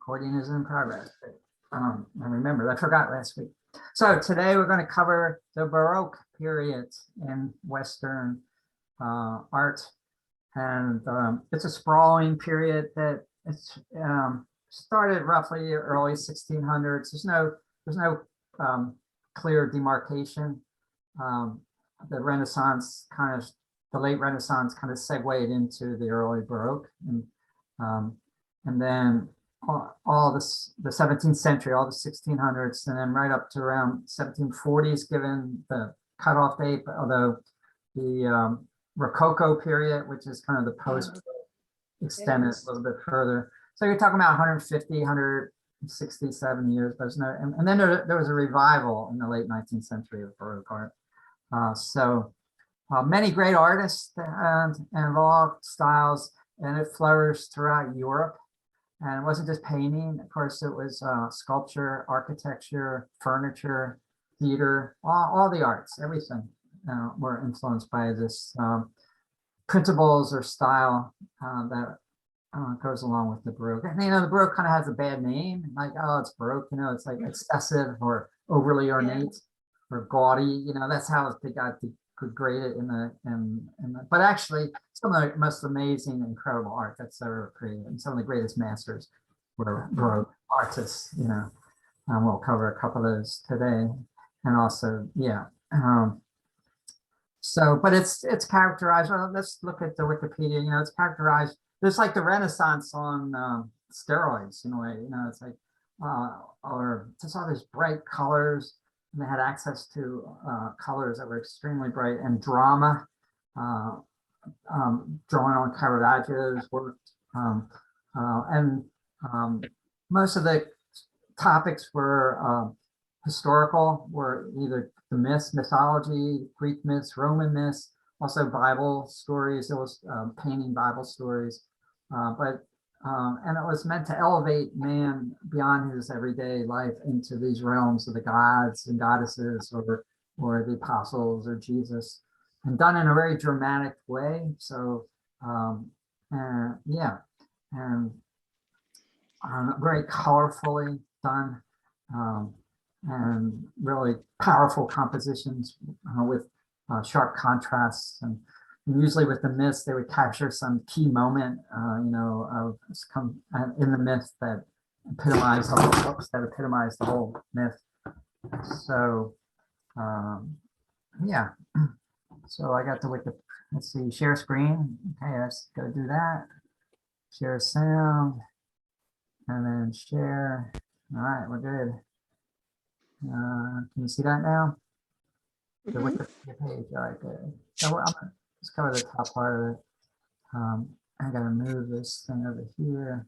Recording is in progress. I remembered, I forgot last week. So today we're going to cover the Baroque period in Western art. And it's a sprawling period that it's started roughly early 1600s. There's no clear demarcation. The Renaissance the late Renaissance kind of segued into the early Baroque, and then all the 17th century, all the 1600s, and then right up to around 1740s, given the cutoff date. Although the Rococo period, which is kind of the post, extended a little bit further. So you're talking about 150, 167 years. There's no, and then there was a revival in the late 19th century of Baroque art. Many great artists and all styles, and it flourished throughout Europe. And it wasn't just painting. Of course, it was sculpture, architecture, furniture, theater, all the arts, everything were influenced by this principles or style that goes along with the Baroque. And, the Baroque kind of has a bad name, like, oh, it's Baroque, it's like excessive or overly ornate or gaudy, that's how they got could grade it but actually some of the most amazing, incredible art that's ever created, and some of the greatest masters were Baroque artists, and we'll cover a couple of those today. And also, but it's characterized, well, let's look at the Wikipedia, it's characterized, it's like the Renaissance on steroids in a way, it's like, or just all these bright colors. And they had access to colors that were extremely bright, and drama, drawing on Caravaggio's work. Most of the topics were historical, were either the mythology, Greek myths, Roman myths, also Bible stories. It was painting Bible stories, and it was meant to elevate man beyond his everyday life into these realms of the gods and goddesses, or the apostles, or Jesus, and done in a very dramatic way. So, and very colorfully done, and really powerful compositions with sharp contrasts. And usually with the myths, they would capture some key moment, of in the myth that epitomized the whole myth. So, So I got to let's see, share screen. Okay, let's go do that. Share sound, and then share. All right, we're good. Can you see that now? The Wikipedia page. All right, good. So let's cover the top part of it. I gotta move this thing over here.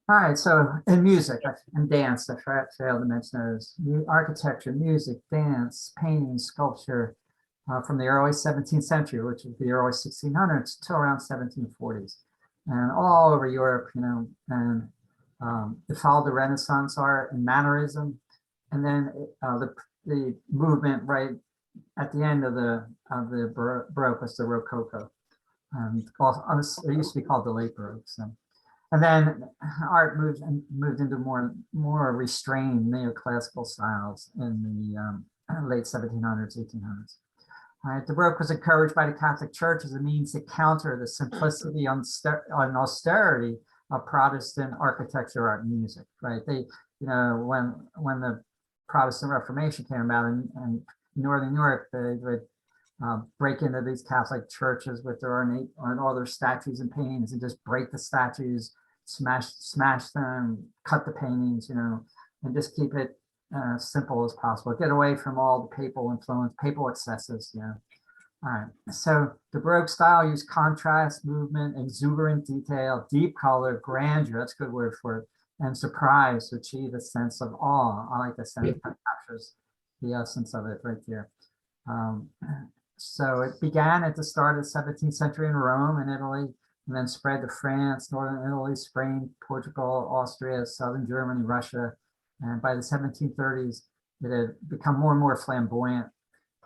All right, so in music and dance, I failed to mention those. Architecture, music, dance, painting, sculpture, from the early 17th century, which is the early 1600s, to around 1740s, and all over Europe, and it followed the Renaissance art and Mannerism, and then the movement right at the end of the Baroque was the Rococo. It used to be called the late Baroque. So. And then art moved into more restrained neoclassical styles in the late 1700s, 1800s. All right, the Baroque was encouraged by the Catholic Church as a means to counter the simplicity and austerity of Protestant architecture, art, and music. Right? They, when the Protestant Reformation came about in Northern Europe, they would break into these Catholic churches with their ornate, all their statues and paintings, and just break the statues, smash them, cut the paintings, and just keep it simple as possible. Get away from all the papal influence, papal excesses. All right. So the Baroque style used contrast, movement, exuberant detail, deep color, grandeur. That's a good word for it. And surprise to achieve a sense of awe. I like the sense that captures the essence of it right there. So it began at the start of the 17th century in Rome and Italy, and then spread to France, Northern Italy, Spain, Portugal, Austria, Southern Germany, Russia. And by the 1730s, it had become more and more flamboyant.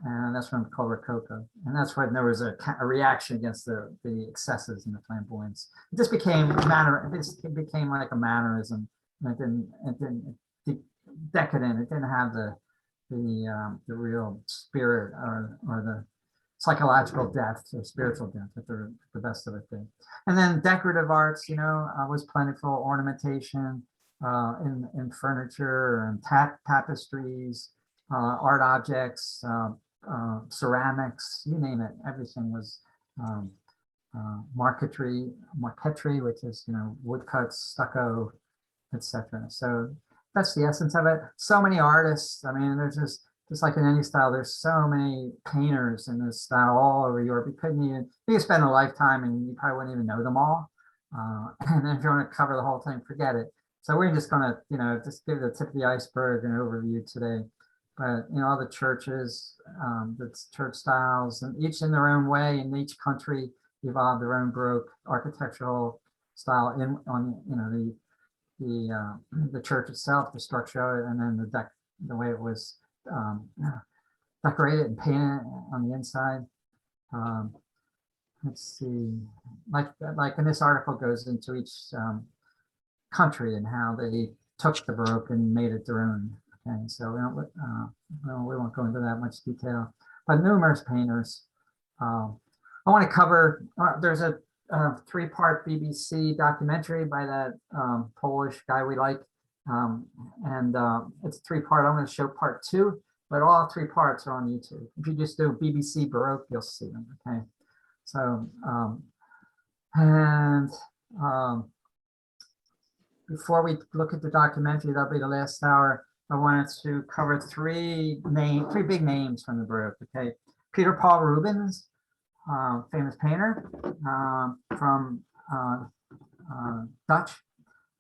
And that's when it's called Rococo. And that's when there was a reaction against the excesses and the flamboyance. It just became it became like a mannerism It didn't decadent. It didn't have the real spirit or the psychological depth or spiritual depth that the best of it did. And then decorative arts, was plentiful. Ornamentation in furniture and tapestries, art objects, ceramics, you name it. Everything was marquetry, which is woodcuts, stucco, etc. So that's the essence of it. So many artists. I mean, there's just like in any style, there's so many painters in this style all over Europe. You could spend a lifetime and you probably wouldn't even know them all. And then if you want to cover the whole thing, forget it. So we're just gonna, just give the tip of the iceberg and overview today. But all the churches, the church styles, and each in their own way, in each country evolved their own Baroque architectural style on the church itself, the structure, and then the way it was decorated and painted on the inside. Let's see, like in this article goes into each country and how they took the Baroque and made it their own. Okay, so we won't go into that much detail, but numerous painters. I want to cover. There's a 3-part BBC documentary by that Polish guy we like, and it's a 3-part. I'm going to show part 2, but all 3 parts are on YouTube. If you just do BBC Baroque, you'll see them. Okay, so before we look at the documentary, that'll be the last hour. I wanted to cover 3 big names from the Baroque. Okay, Peter Paul Rubens, famous painter from Dutch,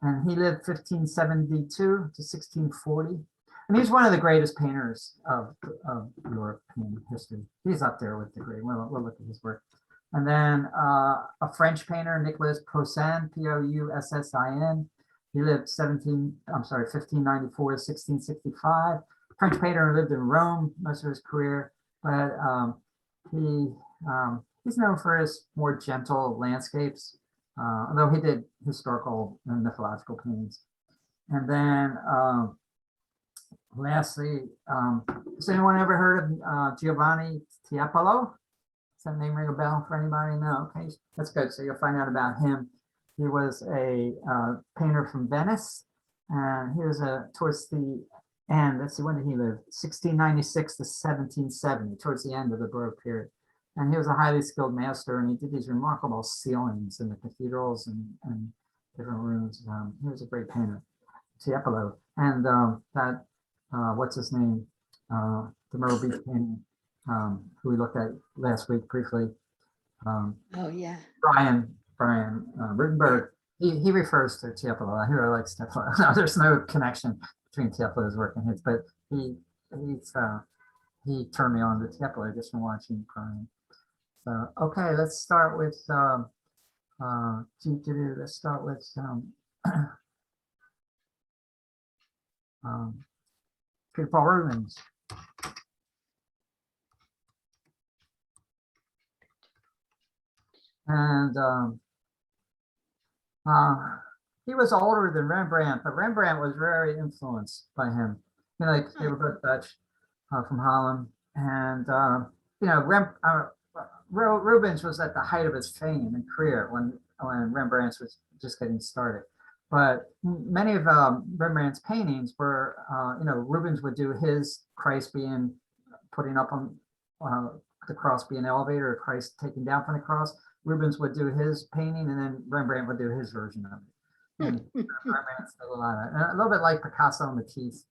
and he lived 1572 to 1640, and he's one of the greatest painters of European history. He's up there with the great. We'll look at his work. And then a French painter, Nicolas Poussin, Poussin. He lived 1594 to 1665. French painter who lived in Rome most of his career, but he's known for his more gentle landscapes, although he did historical and mythological paintings. And then lastly, has anyone ever heard of Giovanni Tiepolo? Does that name ring a bell for anybody? No, okay, that's good. So you'll find out about him. He was a painter from Venice, and he was towards the end. Let's see, when did he live? 1696 to 1770, towards the end of the Baroque period. And he was a highly skilled master, and he did these remarkable ceilings in the cathedrals and different rooms. He was a great painter, Tiepolo. And what's his name? The Myrtle Beach painting, who we looked at last week briefly. Oh yeah. Brian Rutenberg, he refers to Tiepolo. I hear I like Tiepolo. No, there's no connection between Tiepolo's work and his, but he turned me on to Tiepolo just from watching Brian. So okay, let's start with Peter Paul Rubens. And he was older than Rembrandt, but Rembrandt was very influenced by him. They were both Dutch, from Holland, and Rubens was at the height of his fame and career when Rembrandt was just getting started. But many of Rembrandt's paintings were, Rubens would do his Christ being putting up on the cross being elevated, or Christ taken down from the cross. Rubens would do his painting, and then Rembrandt would do his version of it. And Rembrandt did a little bit like Picasso and Matisse.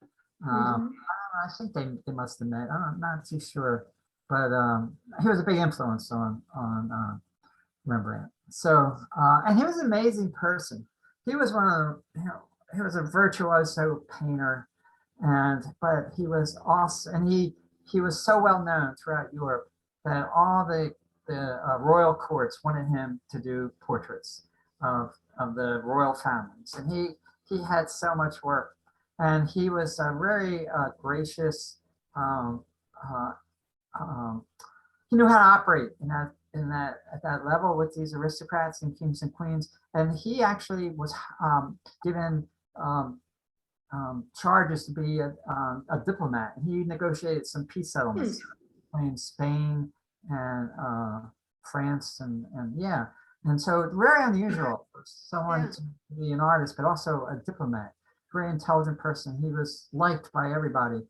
I think they must have met. I'm not too sure, but he was a big influence on Rembrandt. So, and he was an amazing person. He was he was a virtuoso painter, but he was awesome, and he was so well known throughout Europe that all the royal courts wanted him to do portraits of the royal families, and he had so much work, and he was very gracious. He knew how to operate at that level with these aristocrats and kings and queens, and he actually was given charges to be a diplomat. He negotiated some peace settlements between Spain and France, and yeah, and so very unusual for someone to be an artist, but also a diplomat. Very intelligent person. He was liked by everybody.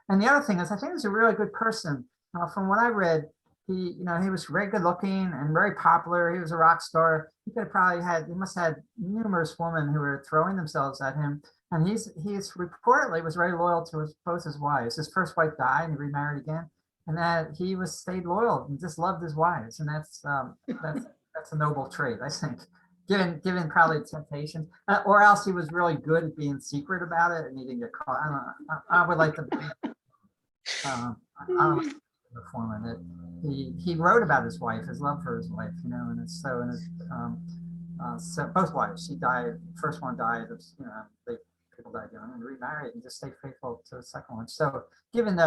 And the other thing is, I think he's a really good person. From what I read, he was very good looking and very popular. He was a rock star. He could have probably he must have had numerous women who were throwing themselves at him. And he's reportedly was very loyal to both his wives. His first wife died and he remarried again. And that he stayed loyal and just loved his wives. And that's a noble trait, I think. Given probably temptation, or else he was really good at being secret about it and he didn't get caught. I don't know. I would like to I don't like the format that he wrote about his wife, his love for his wife, and it's so, and so both wives, she died, first one died of, people died young and remarried and just stayed faithful to the second one. So given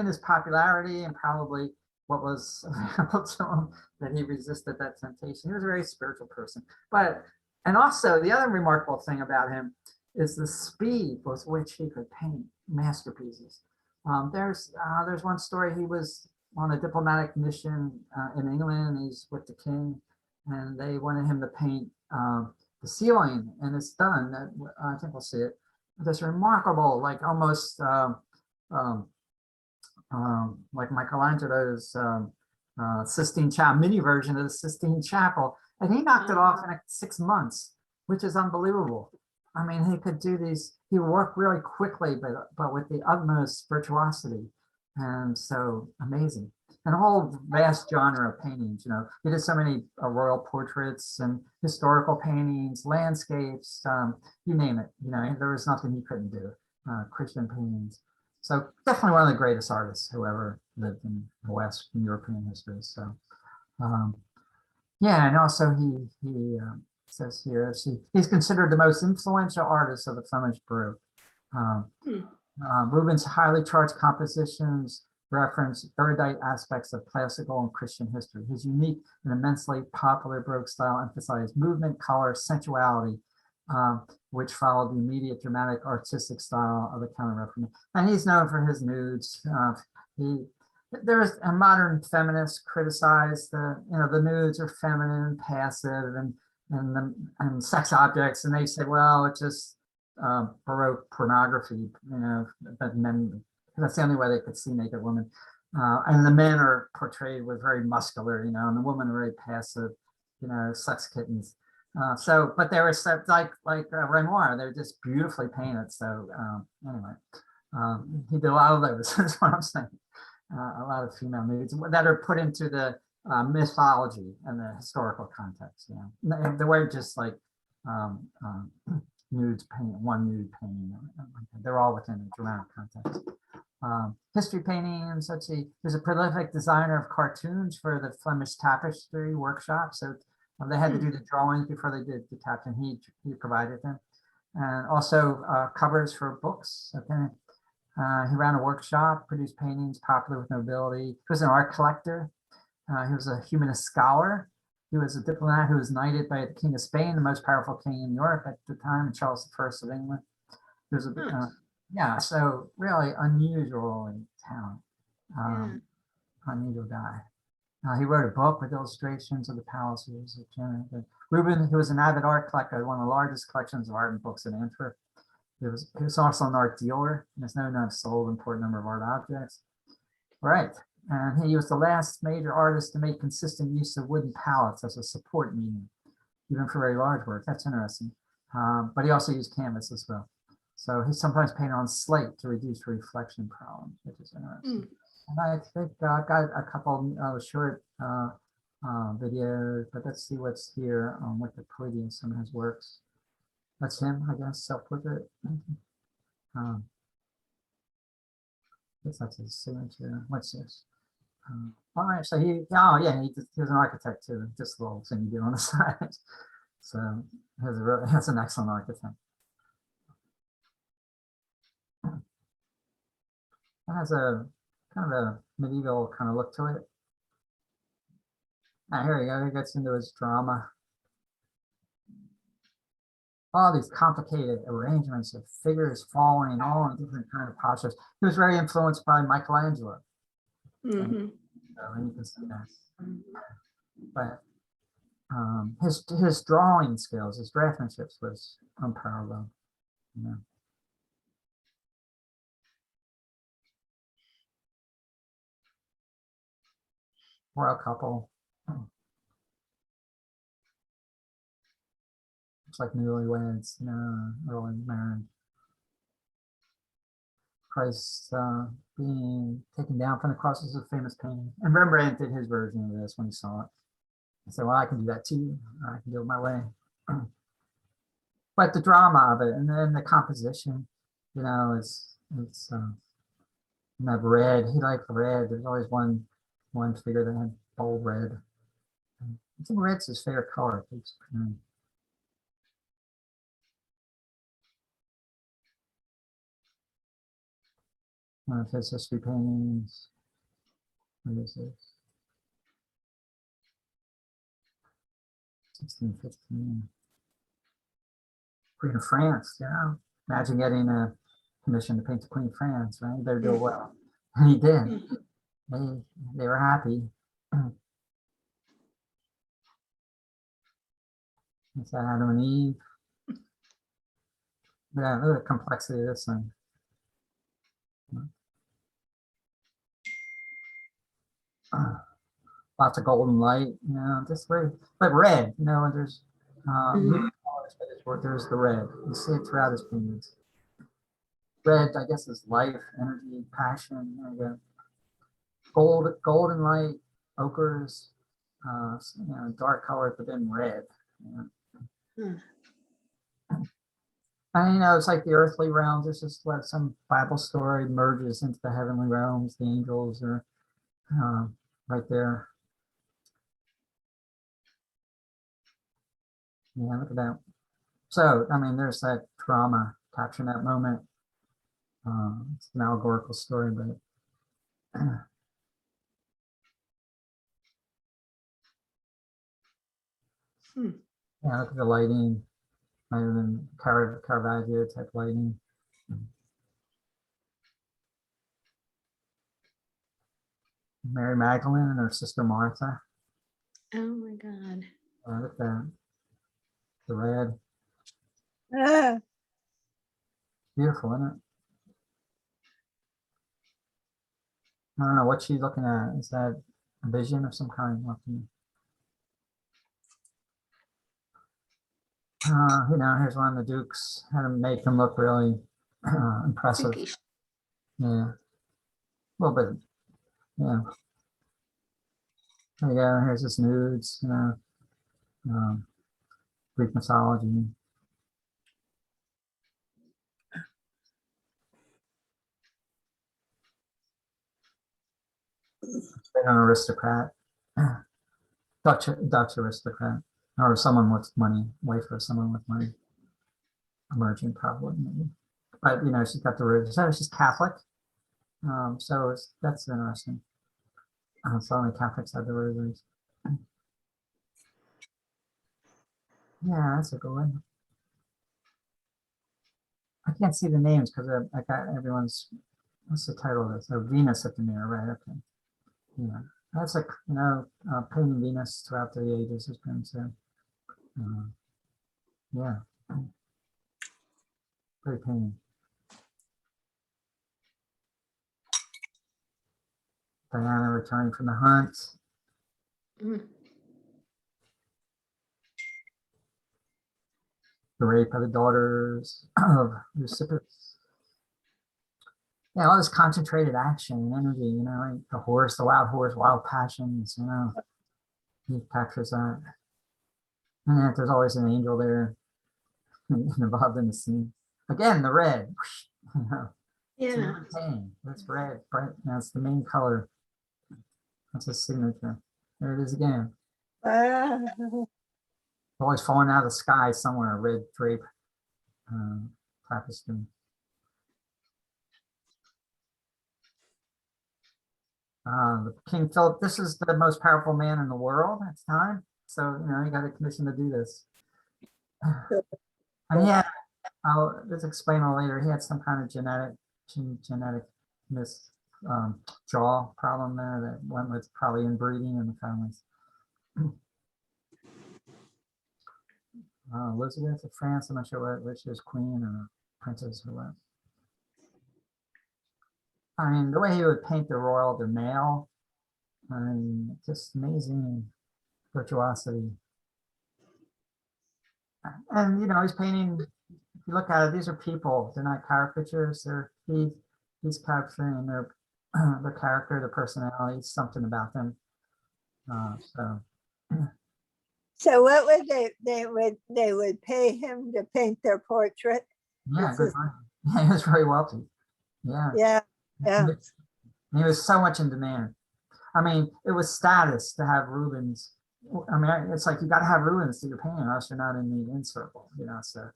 his popularity and probably what was available to him, that he resisted that temptation. He was a very spiritual person. And also the other remarkable thing about him is the speed with which he could paint masterpieces. There's one story. He was on a diplomatic mission in England. He's with the king, and they wanted him to paint the ceiling, and it's done. I think we'll see it. This remarkable, like almost like Michelangelo's Sistine Chapel, mini version of the Sistine Chapel, and he knocked it off in like 6 months, which is unbelievable. I mean, he could do these. He worked really quickly, but with the utmost virtuosity, and so amazing. And a whole vast genre of paintings. He did so many royal portraits and historical paintings, landscapes, you name it. There was nothing he couldn't do. Christian paintings. So definitely one of the greatest artists who ever lived in Western European history. So yeah, and also he says here he's considered the most influential artist of the Flemish Baroque. Rubens' highly charged compositions reference erudite aspects of classical and Christian history. His unique and immensely popular Baroque style emphasized movement, color, sensuality, which followed the immediate dramatic artistic style of the Counter-Reformation. And he's known for his nudes. There's a modern feminist criticized the nudes are feminine, passive, and sex objects, and they say, well, it's just Baroque pornography, that men, that's the only way they could see naked women. And the men are portrayed with very muscular, and the women are very passive, sex kittens. But they were like Renoir, they're just beautifully painted. So anyway, he did a lot of those. That's what I'm saying. A lot of female nudes that are put into the mythology and the historical context. They were just like nudes painting, one nude painting. They're all within a dramatic context. History paintings. Let's see. There's a prolific designer of cartoons for the Flemish tapestry workshop. So they had to do the drawings before they did the tapestry. He provided them, and also covers for books. Okay. He ran a workshop, produced paintings popular with nobility. He was an art collector. He was a humanist scholar. He was a diplomat who was knighted by the King of Spain, the most powerful king in Europe at the time, Charles I of England. He was so really unusual in talent. Unusual guy. He wrote a book with illustrations of the palaces of Germany. Rubens, he was an avid art collector, one of the largest collections of art and books in Antwerp. He was also an art dealer, and is known to have sold an important number of art objects. Right. And he was the last major artist to make consistent use of wooden pallets as a support medium, even for very large work. That's interesting. But he also used canvas as well. So he sometimes painted on slate to reduce reflection problems, which is interesting. And I think I've got a couple short videos, but let's see what's here on Wikipedia, some of his works. That's him, I guess, self-portrait. Guess that's his signature. What's this? All right, so he was an architect too, just a little thing you do on the side. So that's an excellent architect. It has a kind of a medieval kind of look to it. Here we go, he gets into his drama. all these complicated arrangements of figures falling, all in different kind of postures. He was very influenced by Michelangelo. Mhm. And you can see that. But his drawing skills, his draftsmanship was unparalleled. You know. Royal couple. It's like newlyweds, you know, early marriage. Christ being taken down from the cross is a famous painting. And Rembrandt did his version of this when he saw it. I said, well, I can do that too. I can do it my way. But the drama of it and then the composition, you know, it's that red. He liked red. There's always one figure that had bold red. I think red's his favorite color. One of his history paintings. What is this? 1615. Queen of France, you know. Imagine getting a commission to paint the Queen of France, right? You better do it well. And he did. They were happy. It's Adam and Eve. Yeah, look at the complexity of this thing. Lots of golden light, you know, just very, but red, you know, and there's colors, but there's the red. You see it throughout his paintings. Red, I guess, is life, energy, passion. Golden light, ochres, you know, dark colors, but then red. You know. And you know, it's like the earthly realms. It's just what some Bible story merges into the heavenly realms. The angels are right there. Yeah, look at that. So, I mean, there's that drama capturing that moment. It's an allegorical story, but yeah, look at the lighting, rather than Caravaggio type lighting. Mary Magdalene and her sister Martha. Oh my God. Look at that. The red. Beautiful, isn't it? I don't know what she's looking at. Is that a vision of some kind? You know, here's one of the dukes. Had to make him look really impressive. Yeah, a little bit. Yeah. There you go. Here's his nudes. You know, Greek mythology. An aristocrat, Dutch aristocrat, or someone with money, wife of someone with money, emerging probably maybe. But you know, she's got the roots. So she's Catholic, so that's interesting. So only Catholics have the rosaries. Yeah, that's a good one. I can't see the names because I got everyone's. What's the title of this? Oh, Venus at the mirror, right? Okay. Yeah, that's like, you know, painting Venus throughout the ages has been so. Yeah, great painting. Diana returning from the hunt. The rape of the daughters of Eusebius. Yeah, all this concentrated action and energy, you know, like the horse, the wild horse, wild passions, you know, he captures that. And then there's always an angel there involved in the scene. Again, the red. You know, Yeah. that's red, right? That's the main color. That's his signature. There it is again. Always falling out of the sky somewhere, red drape tapestry. King Philip, this is the most powerful man in the world at the time. So, you know, he got a commission to do this. And yeah, I'll just explain it later. He had some kind of genetic mis jaw problem there that went with probably inbreeding in the families. Elizabeth of France, I'm not sure what she was, queen or princess or what. I mean, the way he would paint the male, I mean, just amazing virtuosity. And you know, he's painting. If you look at it, these are people. They're not caricatures. He's capturing their their character, their personality, something about them. So So what would they would pay him to paint their portrait? yeah, good money. Yeah, he was very wealthy. Yeah, Yeah, yeah. he was so much in demand. I mean, it was status to have Rubens. I mean, it's like you got to have Rubens to your painting, or else you're not in the in circle, you know. So,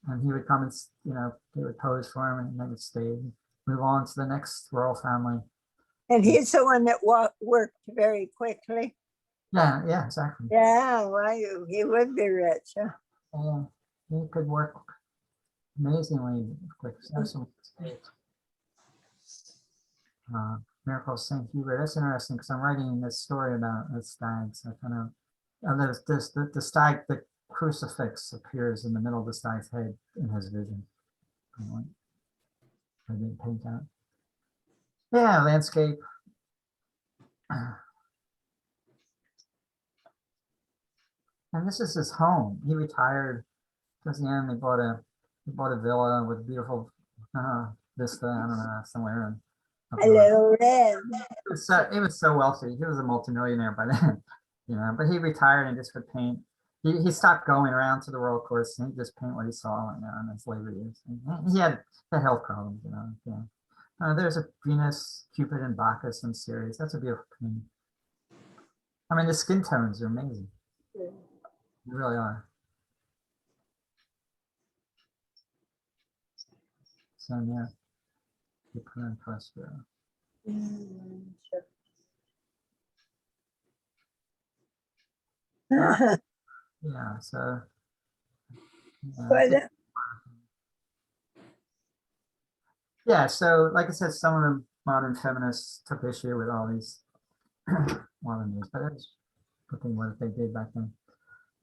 and he would come and, you know, they would pose for him, and then would stay and move on to the next royal family. And he's the one that worked very quickly. Yeah, yeah, exactly. Yeah, well, he would be rich. Huh? Yeah, he could work amazingly quick. Miracle of St. Hubert. That's interesting because I'm writing this story about the stags. I kind of, the stag, the crucifix appears in the middle of the stag's head in his vision. I didn't paint that. Yeah, landscape. And this is his home. He retired towards the end. They bought a villa with a beautiful vista. I don't know, somewhere in. Hello, Red. He was so wealthy. He was a multimillionaire by then, you know. But he retired and just would paint. He stopped going around to the royal courts, and he just paint what he saw, you know, in his later years. And he had health problems, you know. Yeah. There's a Venus, Cupid, and Bacchus in series. That's a beautiful painting. I mean, the skin tones are amazing. Yeah. They really are. So yeah. Yeah, so yeah, so like I said, some of the modern feminists took issue with all these modern news, but it's looking what they did back then.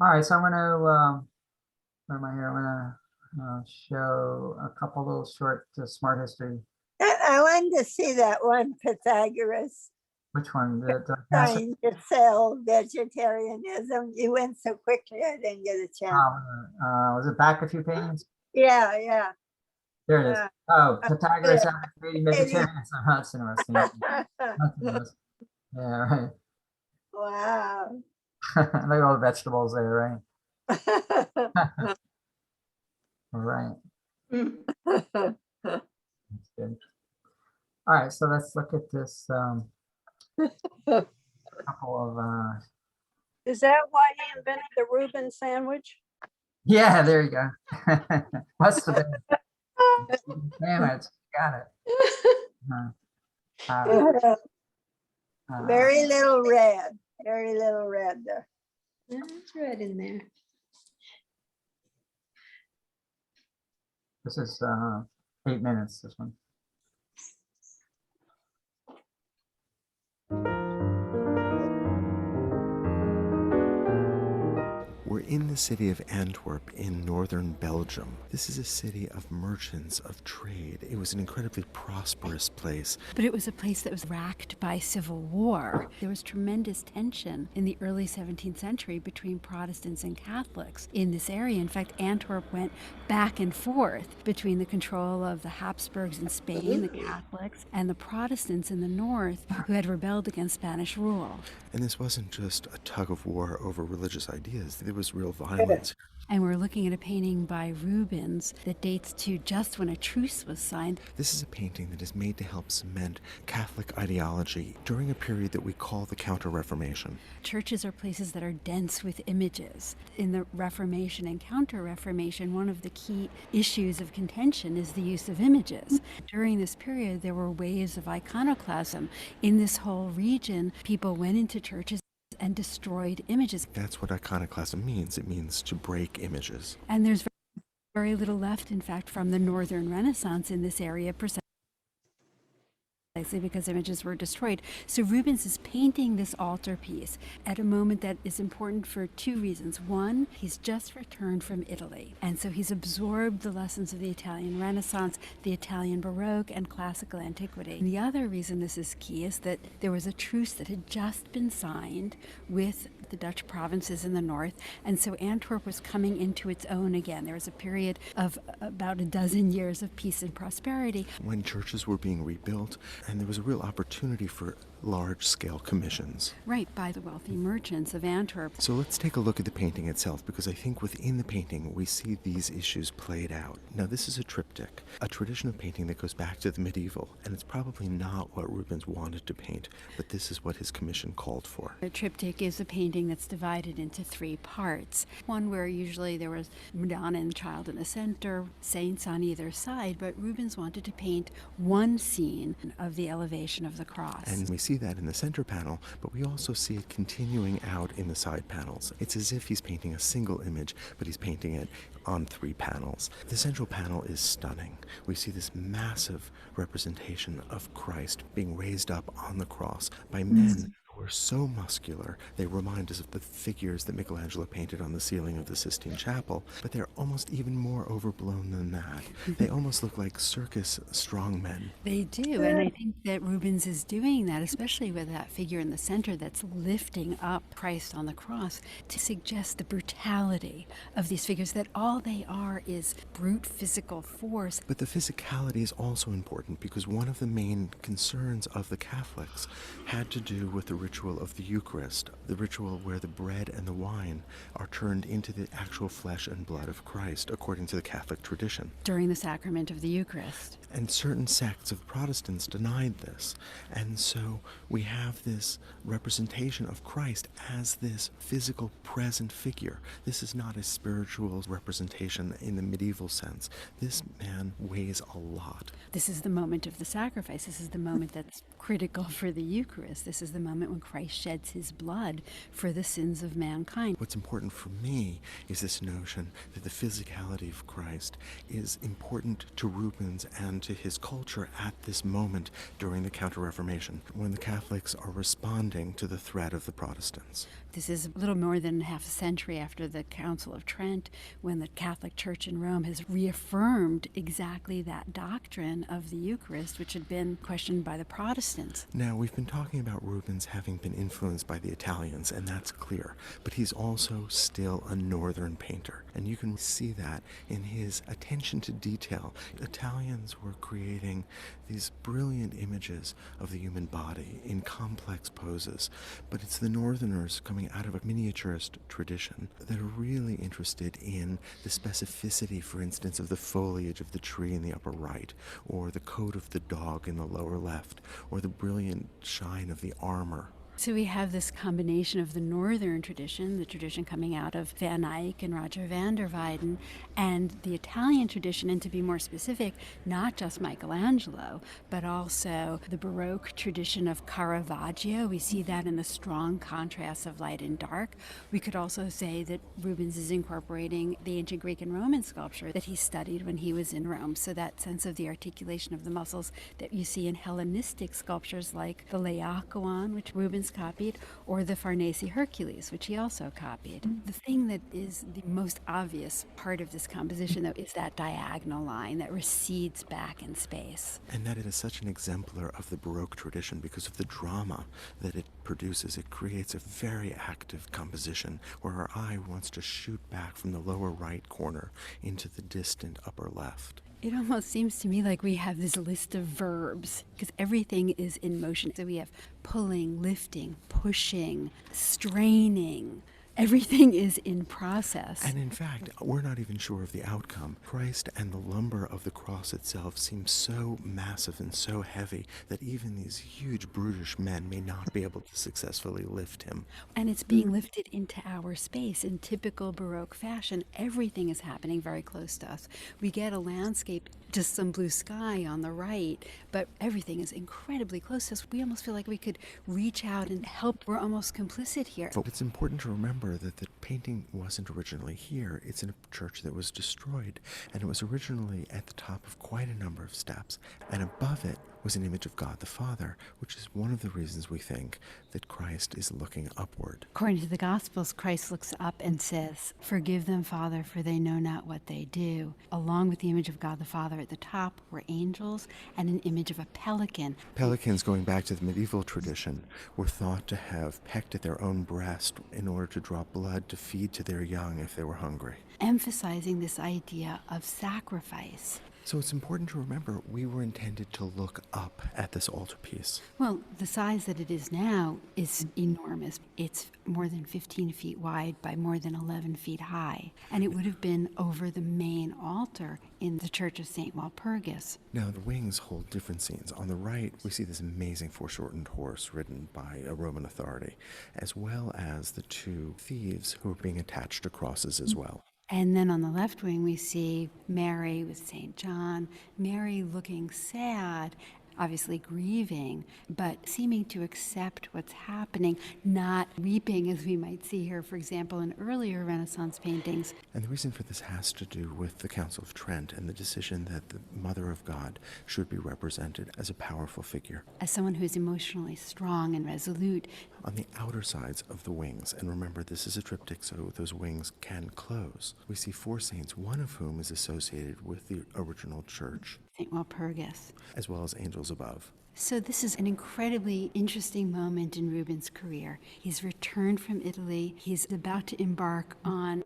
All right, so I'm gonna where am I here? I'm gonna show a couple little short smart history. I wanted to see that one Pythagoras. Which one? Trying to sell vegetarianism. You went so quickly, I didn't get a chance. Was it back a few paintings? Yeah, yeah. There it is. Oh, Pythagoras advocating vegetarianism. That's interesting. Yeah, right. Wow. Look at all the vegetables there, right? All right. That's good. All right, so let's look at this couple of Is that why he invented the Reuben sandwich? yeah, there you go. Must have been sandwich. Got it. Very little red. Very little red there. There's red in there. This is 8 minutes, this one. We're in the city of Antwerp in northern Belgium. This is a city of merchants, of trade. It was an incredibly prosperous place. But it was a place that was racked by civil war. There was tremendous tension in the early 17th century between Protestants and Catholics in this area. In fact, Antwerp went back and forth between the control of the Habsburgs in Spain, the Catholics, and the Protestants in the north who had rebelled against Spanish rule. And this wasn't just a tug of war over religious ideas. There was real violence. And we're looking at a painting by Rubens that dates to just when a truce was signed. This is a painting that is made to help cement Catholic ideology during a period that we call the Counter-Reformation. Churches are places that are dense with images. In the Reformation and Counter-Reformation, one of the key issues of contention is the use of images. During this period, there were waves of iconoclasm. In this whole region, people went into churches and destroyed images. That's what iconoclasm means. It means to break images. And there's Very little left, in fact, from the Northern Renaissance in this area, precisely because images were destroyed. So Rubens is painting this altarpiece at a moment that is important for two reasons. One, he's just returned from Italy, and so he's absorbed the lessons of the Italian Renaissance, the Italian Baroque, and classical antiquity. And the other reason this is key is that there was a truce that had just been signed with the Dutch provinces in the north, and so Antwerp was coming into its own again. There was a period of about a dozen years of peace and prosperity. When churches were being rebuilt, and there was a real opportunity for large-scale commissions. Right, by the wealthy merchants of Antwerp. So let's take a look at the painting itself, because I think within the painting we see these issues played out. Now, this is a triptych, a tradition of painting that goes back to the medieval, and it's probably not what Rubens wanted to paint, but this is what his commission called for. A triptych is a painting that's divided into three parts. One where usually there was Madonna and Child in the center, saints on either side, but Rubens wanted to paint one scene of the elevation of the cross. And we see that in the center panel, but we also see it continuing out in the side panels. It's as if he's painting a single image, but he's painting it on three panels. The central panel is stunning. We see this massive representation of Christ being raised up on the cross by men who are so muscular, they remind us of the figures that Michelangelo painted on the ceiling of the Sistine Chapel, but they're almost even more overblown than that. They almost look like circus strongmen. They do, and I think that Rubens is doing that, especially with that figure in the center that's lifting up Christ on the cross, to suggest the brutality of these figures, that all they are is brute physical force. But the physicality is also important, because one of the main concerns of the Catholics had to do with the ritual of the Eucharist, the ritual where the bread and the wine are turned into the actual flesh and blood of Christ, according to the Catholic tradition. During the sacrament of the Eucharist. And certain sects of Protestants denied this. And so we have this representation of Christ as this physical present figure. This is not a spiritual representation in the medieval sense. This man weighs a lot. This is the moment of the sacrifice. This is the moment that's critical for the Eucharist. This is the moment when Christ sheds his blood for the sins of mankind. What's important for me is this notion that the physicality of Christ is important to Rubens and to his culture at this moment during the Counter-Reformation, when the Catholics are responding to the threat of the Protestants. This is a little more than half a century after the Council of Trent, when the Catholic Church in Rome has reaffirmed exactly that doctrine of the Eucharist, which had been questioned by the Protestants. Now, we've been talking about Rubens having been influenced by the Italians, and that's clear, but he's also still a northern painter, and you can see that in his attention to detail. Italians were creating these brilliant images of the human body in complex poses, but it's the northerners coming out of a miniaturist tradition that are really interested in the specificity, for instance, of the foliage of the tree in the upper right, or the coat of the dog in the lower left, or the brilliant shine of the armor. So we have this combination of the northern tradition, the tradition coming out of Van Eyck and Roger van der Weyden, and the Italian tradition, and to be more specific, not just Michelangelo, but also the Baroque tradition of Caravaggio. We see that in the strong contrast of light and dark. We could also say that Rubens is incorporating the ancient Greek and Roman sculpture that he studied when he was in Rome. So that sense of the articulation of the muscles that you see in Hellenistic sculptures like the Laocoon, which Rubens copied, or the Farnese Hercules, which he also copied. The thing that is the most obvious part of this composition, though, is that diagonal line that recedes back in space. And that it is such an exemplar of the Baroque tradition because of the drama that it produces. It creates a very active composition where our eye wants to shoot back from the lower right corner into the distant upper left. It almost seems to me like we have this list of verbs, because everything is in motion. So we have pulling, lifting, pushing, straining. Everything is in process. And in fact, we're not even sure of the outcome. Christ and the lumber of the cross itself seem so massive and so heavy that even these huge brutish men may not be able to successfully lift him. And it's being lifted into our space in typical Baroque fashion. Everything is happening very close to us. We get a landscape, just some blue sky on the right, but everything is incredibly close to us. We almost feel like we could reach out and help. We're almost complicit here. But it's important to remember remember that the painting wasn't originally here. It's in a church that was destroyed, and it was originally at the top of quite a number of steps, and above it was an image of God the Father, which is one of the reasons we think that Christ is looking upward. According to the Gospels, Christ looks up and says, "Forgive them, Father, for they know not what they do." Along with the image of God the Father at the top were angels and an image of a pelican. Pelicans, going back to the medieval tradition, were thought to have pecked at their own breast in order to draw blood to feed to their young if they were hungry. Emphasizing this idea of sacrifice. So it's important to remember we were intended to look up at this altarpiece. Well, the size that it is now is enormous. It's more than 15 feet wide by more than 11 feet high. And it would have been over the main altar in the Church of St. Walpurgis. Now, the wings hold different scenes. On the right, we see this amazing foreshortened horse ridden by a Roman authority, as well as the two thieves who are being attached to crosses as well. And then on the left wing, we see Mary with St. John, Mary looking sad, obviously grieving, but seeming to accept what's happening, not weeping as we might see her, for example, in earlier Renaissance paintings. And the reason for this has to do with the Council of Trent and the decision that the Mother of God should be represented as a powerful figure. As someone who is emotionally strong and resolute. On the outer sides of the wings, and remember this is a triptych, so those wings can close, we see four saints, one of whom is associated with the original church, St. Walpurgis, as well as angels above. So this is an incredibly interesting moment in Rubens' career. He's returned from Italy. He's about to embark on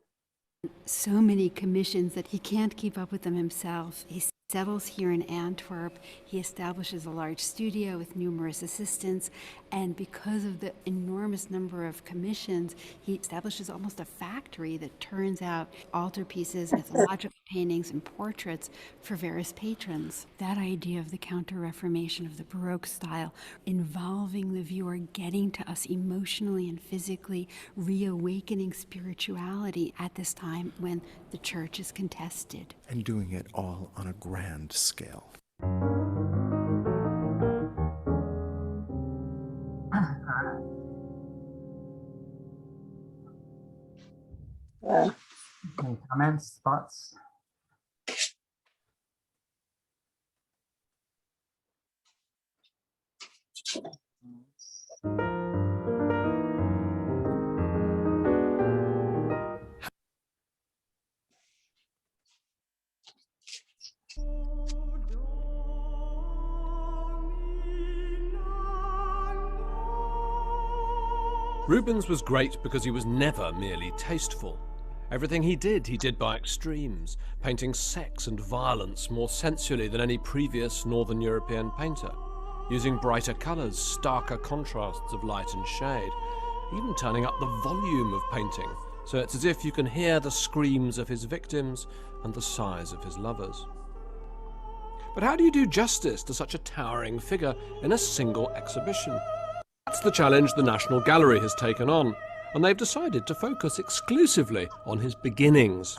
so many commissions that he can't keep up with them himself. He settles here in Antwerp. He establishes a large studio with numerous assistants, and because of the enormous number of commissions, he establishes almost a factory that turns out altarpieces, mythological paintings, and portraits for various patrons. That idea of the Counter-Reformation of the Baroque style, involving the viewer, getting to us emotionally and physically, reawakening spirituality at this time when the church is contested. And doing it all on a grand scale. Any comments, thoughts? Rubens was great because he was never merely tasteful. Everything he did by extremes, painting sex and violence more sensually than any previous Northern European painter, using brighter colours, starker contrasts of light and shade, even turning up the volume of painting, so it's as if you can hear the screams of his victims and the sighs of his lovers. But how do you do justice to such a towering figure in a single exhibition? That's the challenge the National Gallery has taken on, and they've decided to focus exclusively on his beginnings.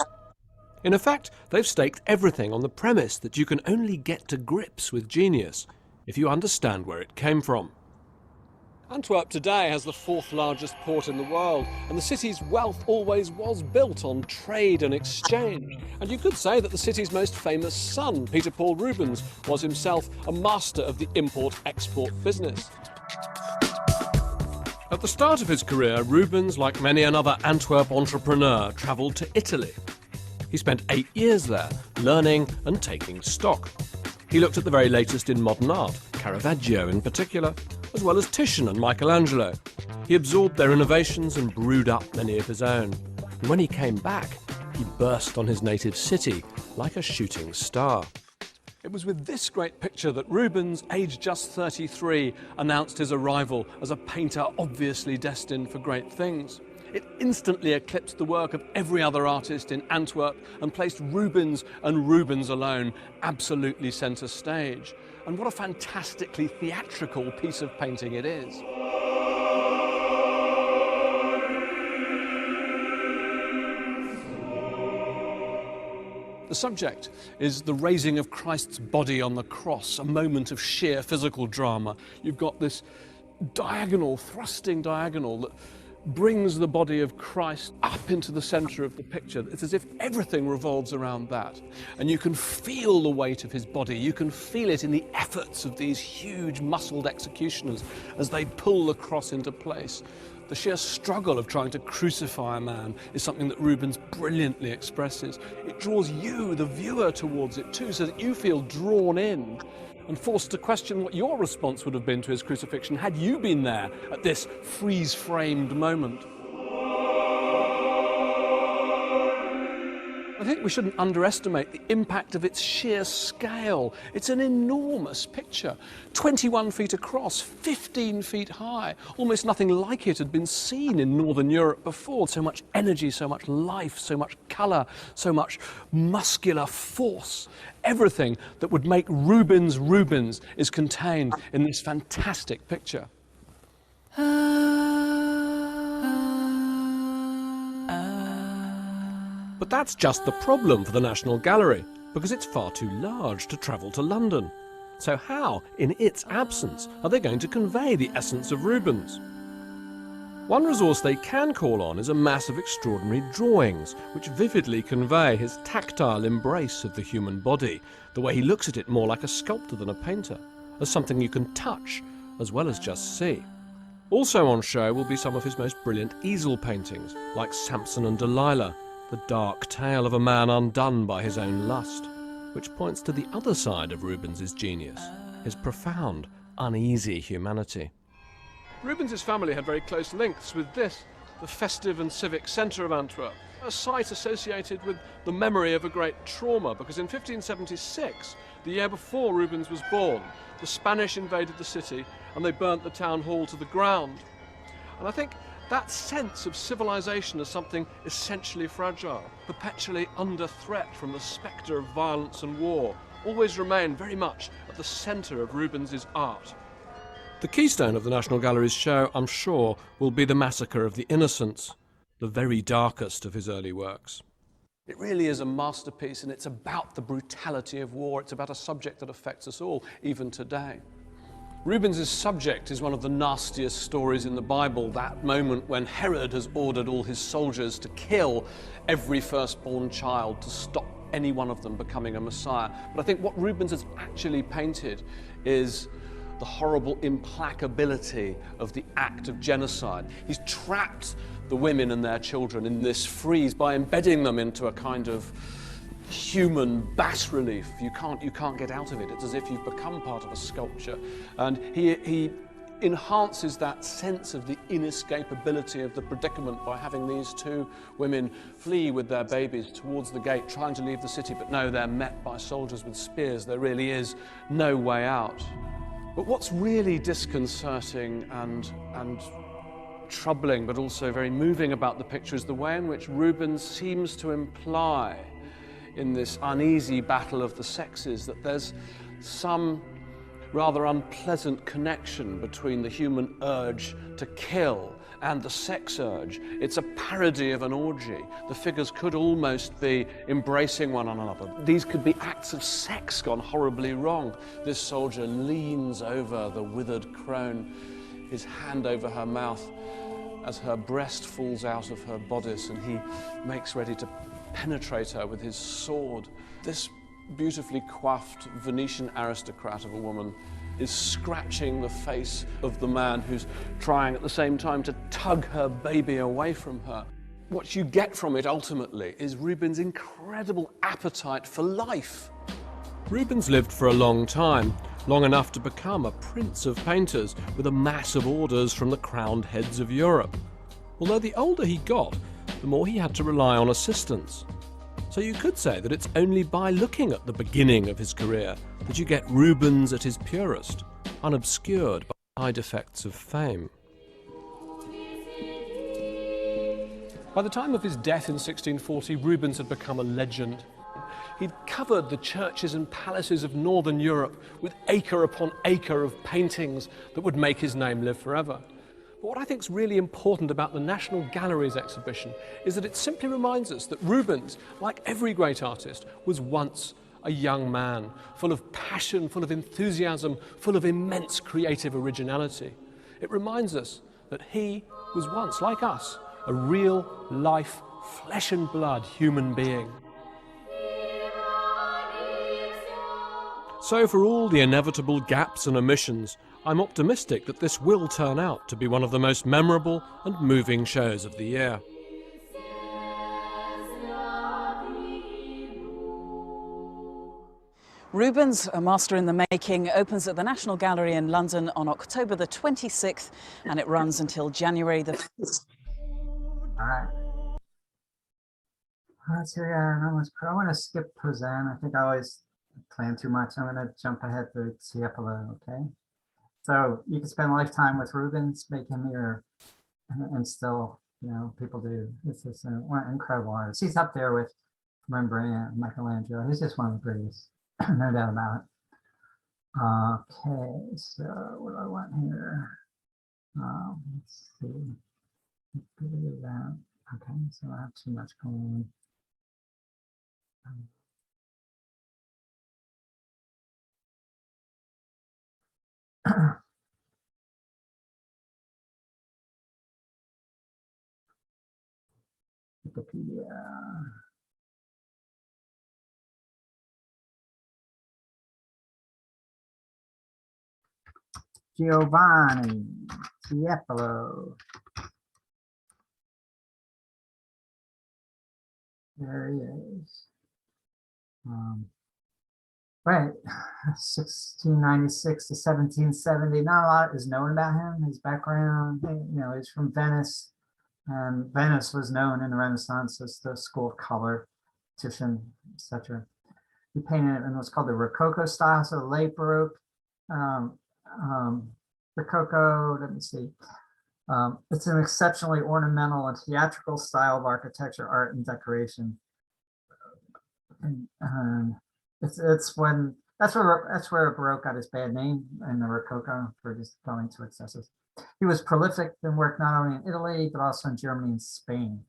In effect, they've staked everything on the premise that you can only get to grips with genius if you understand where it came from. Antwerp today has the fourth largest port in the world, and the city's wealth always was built on trade and exchange. And you could say that the city's most famous son, Peter Paul Rubens, was himself a master of the import-export business. At the start of his career, Rubens, like many another Antwerp entrepreneur, travelled to Italy. He spent 8 years there, learning and taking stock. He looked at the very latest in modern art, Caravaggio in particular, as well as Titian and Michelangelo. He absorbed their innovations and brewed up many of his own. And when he came back, he burst on his native city like a shooting star. It was with this great picture that Rubens, aged just 33, announced his arrival as a painter obviously destined for great things. It instantly eclipsed the work of every other artist in Antwerp and placed Rubens and Rubens alone absolutely centre stage. And what a fantastically theatrical piece of painting it is. The subject is the raising of Christ's body on the cross, a moment of sheer physical drama. You've got this diagonal, thrusting diagonal that brings the body of Christ up into the center of the picture. It's as if everything revolves around that. And you can feel the weight of his body. You can feel it in the efforts of these huge muscled executioners as they pull the cross into place. The sheer struggle of trying to crucify a man is something that Rubens brilliantly expresses. It draws you, the viewer, towards it too, so that you feel drawn in and forced to question what your response would have been to his crucifixion had you been there at this freeze-framed moment. I think we shouldn't underestimate the impact of its sheer scale. It's an enormous picture, 21 feet across, 15 feet high. Almost nothing like it had been seen in Northern Europe before. So much energy, so much life, so much colour, so much muscular force. Everything that would make Rubens Rubens is contained in this fantastic picture. But that's just the problem for the National Gallery, because it's far too large to travel to London. So how, in its absence, are they going to convey the essence of Rubens? One resource they can call on is a mass of extraordinary drawings, which vividly convey his tactile embrace of the human body, the way he looks at it more like a sculptor than a painter, as something you can touch, as well as just see. Also on show will be some of his most brilliant easel paintings, like Samson and Delilah, the dark tale of a man undone by his own lust, which points to the other side of Rubens's genius, his profound, uneasy humanity. Rubens's family had very close links with this, the festive and civic centre of Antwerp, a site associated with the memory of a great trauma, because in 1576, the year before Rubens was born, the Spanish invaded the city and they burnt the town hall to the ground. And I think that sense of civilization as something essentially fragile, perpetually under threat from the spectre of violence and war, always remained very much at the centre of Rubens's art. The keystone of the National Gallery's show, I'm sure, will be the Massacre of the Innocents, the very darkest of his early works. It really is a masterpiece, and it's about the brutality of war. It's about a subject that affects us all, even today. Rubens's subject is one of the nastiest stories in the Bible, that moment when Herod has ordered all his soldiers to kill every firstborn child to stop any one of them becoming a Messiah. But I think what Rubens has actually painted is the horrible implacability of the act of genocide. He's trapped the women and their children in this freeze by embedding them into a kind of human bas-relief. You can't get out of it. It's as if you've become part of a sculpture. And he enhances that sense of the inescapability of the predicament by having these two women flee with their babies towards the gate, trying to leave the city, but no, they're met by soldiers with spears. There really is no way out. But what's really disconcerting and troubling, but also very moving about the picture is the way in which Rubens seems to imply in this uneasy battle of the sexes that there's some rather unpleasant connection between the human urge to kill and the sex urge. It's a parody of an orgy. The figures could almost be embracing one another. These could be acts of sex gone horribly wrong. This soldier leans over the withered crone, his hand over her mouth as her breast falls out of her bodice, and he makes ready to penetrate her with his sword. This beautifully coiffed Venetian aristocrat of a woman is scratching the face of the man who's trying at the same time to tug her baby away from her. What you get from it ultimately is Rubens' incredible appetite for life. Rubens lived for a long time, long enough to become a prince of painters with a mass of orders from the crowned heads of Europe. Although the older he got, the more he had to rely on assistants. So you could say that it's only by looking at the beginning of his career that you get Rubens at his purest, unobscured by side effects of fame. By the time of his death in 1640, Rubens had become a legend. He'd covered the churches and palaces of Northern Europe with acre upon acre of paintings that would make his name live forever. But what I think is really important about the National Gallery's exhibition is that it simply reminds us that Rubens, like every great artist, was once a young man, full of passion, full of enthusiasm, full of immense creative originality. It reminds us that he was once, like us, a real life, flesh and blood human being. So for all the inevitable gaps and omissions, I'm optimistic that this will turn out to be one of the most memorable and moving shows of the year. Rubens, a master in the making, opens at the National Gallery in London on October the 26th, and it runs until January the 1st. All right. Let's see, I want to skip Poussin. I think I always plan too much. I'm going to jump ahead to Tiepolo, okay? So you can spend a lifetime with Rubens, make him your, and still, you know, people do. It's just an incredible artist. He's up there with Rembrandt, Michelangelo. He's just one of the greatest, no doubt about it. Okay, so what do I want here? Let's see. That. Okay, so I have too much going on. Wikipedia. Giovanni Tiepolo. There he is. Right, 1696 to 1770. Not a lot is known about him, his background. You know, he's from Venice, and Venice was known in the Renaissance as the school of color, Titian, etc. He painted in what's called the Rococo style, so late Baroque. Rococo, let me see. It's an exceptionally ornamental and theatrical style of architecture, art, and decoration. And it's when that's where Baroque got his bad name, and the Rococo, for just going to excesses. He was prolific and worked not only in Italy but also in Germany and Spain,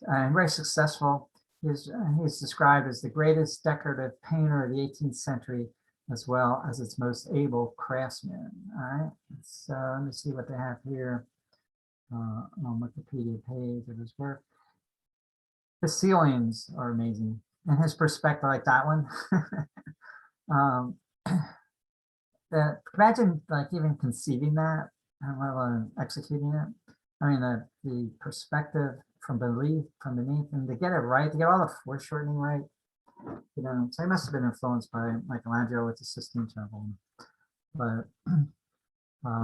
and very successful. He's described as the greatest decorative painter of the 18th century, as well as its most able craftsman. All right, so let me see what they have here on Wikipedia page of his work. The ceilings are amazing, and his perspective, like that one. Imagine like even conceiving that, and let alone executing it. I mean, the perspective from beneath, and to get it right, to get all the foreshortening right. You know, so he must have been influenced by Michelangelo with the Sistine Chapel. But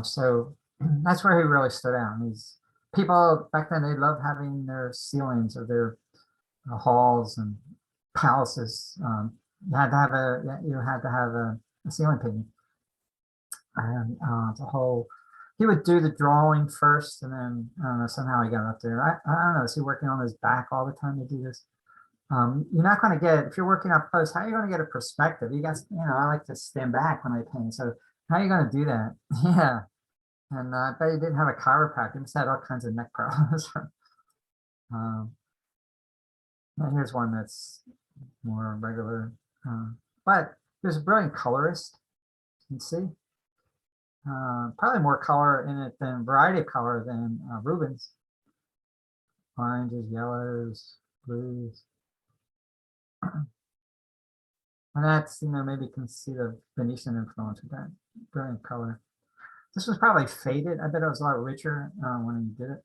so that's where he really stood out. And these people back then, they loved having their ceilings of their halls and palaces. You had to have a ceiling painting, and the whole. He would do the drawing first, and then I don't know, somehow he got up there. I don't know. Is he working on his back all the time to do this? You're not going to get, if you're working up close, how are you going to get a perspective? You guys, you know, I like to stand back when I paint. So how are you going to do that? Yeah. And I bet he didn't have a chiropractor. He must have had all kinds of neck problems. Here's one that's more regular. But there's a brilliant colorist. You can see. Probably more color in it than variety of color than Rubens. Oranges, yellows, blues. And that's, you know, maybe you can see the Venetian influence with that brilliant color. This was probably faded. I bet it was a lot richer when he did it.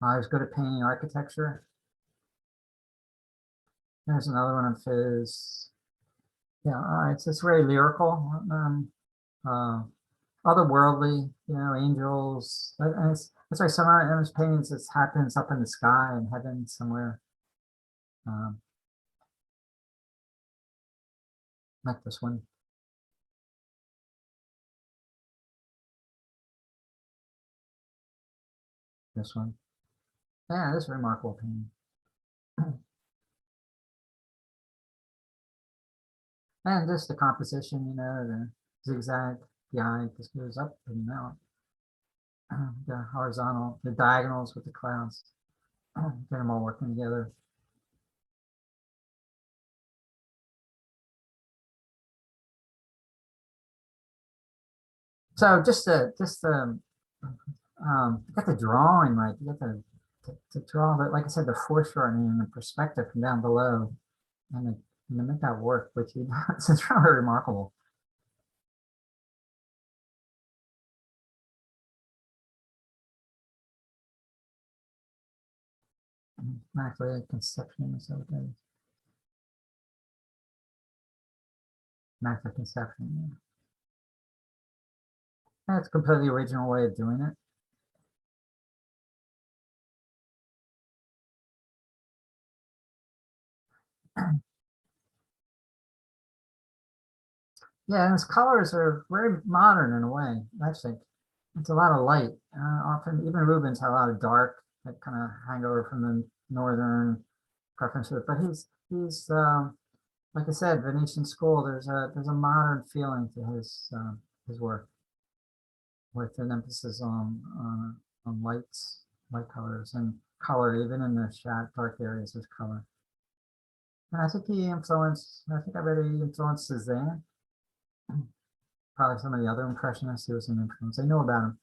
I was good at painting architecture. There's another one of his. Yeah, it's just very lyrical, otherworldly, you know, angels. That's why some of his paintings, it happens up in the sky in heaven somewhere. Like this one. This one. Yeah, this is a remarkable painting. And just the composition, you know, the zigzag, the eye just goes up and out. The horizontal, the diagonals with the clouds, get them all working together. So you got the drawing right. You got to draw, but like I said, the foreshortening and the perspective from down below, and to make that work with you, it's really remarkable. Immaculate Conception is so good. Immaculate Conception. Yeah. That's a completely original way of doing it. Yeah, and his colors are very modern in a way. Actually, it's a lot of light. Often, even Rubens had a lot of dark that kind of hang over from the northern preferences. But he's like I said, Venetian school. There's a modern feeling to his work, with an emphasis on lights, light colors, and color. Even in the dark areas, there's color. And I think he influenced. I think I read he influenced Cezanne. Probably some of the other impressionists. He was an influence. I know about him.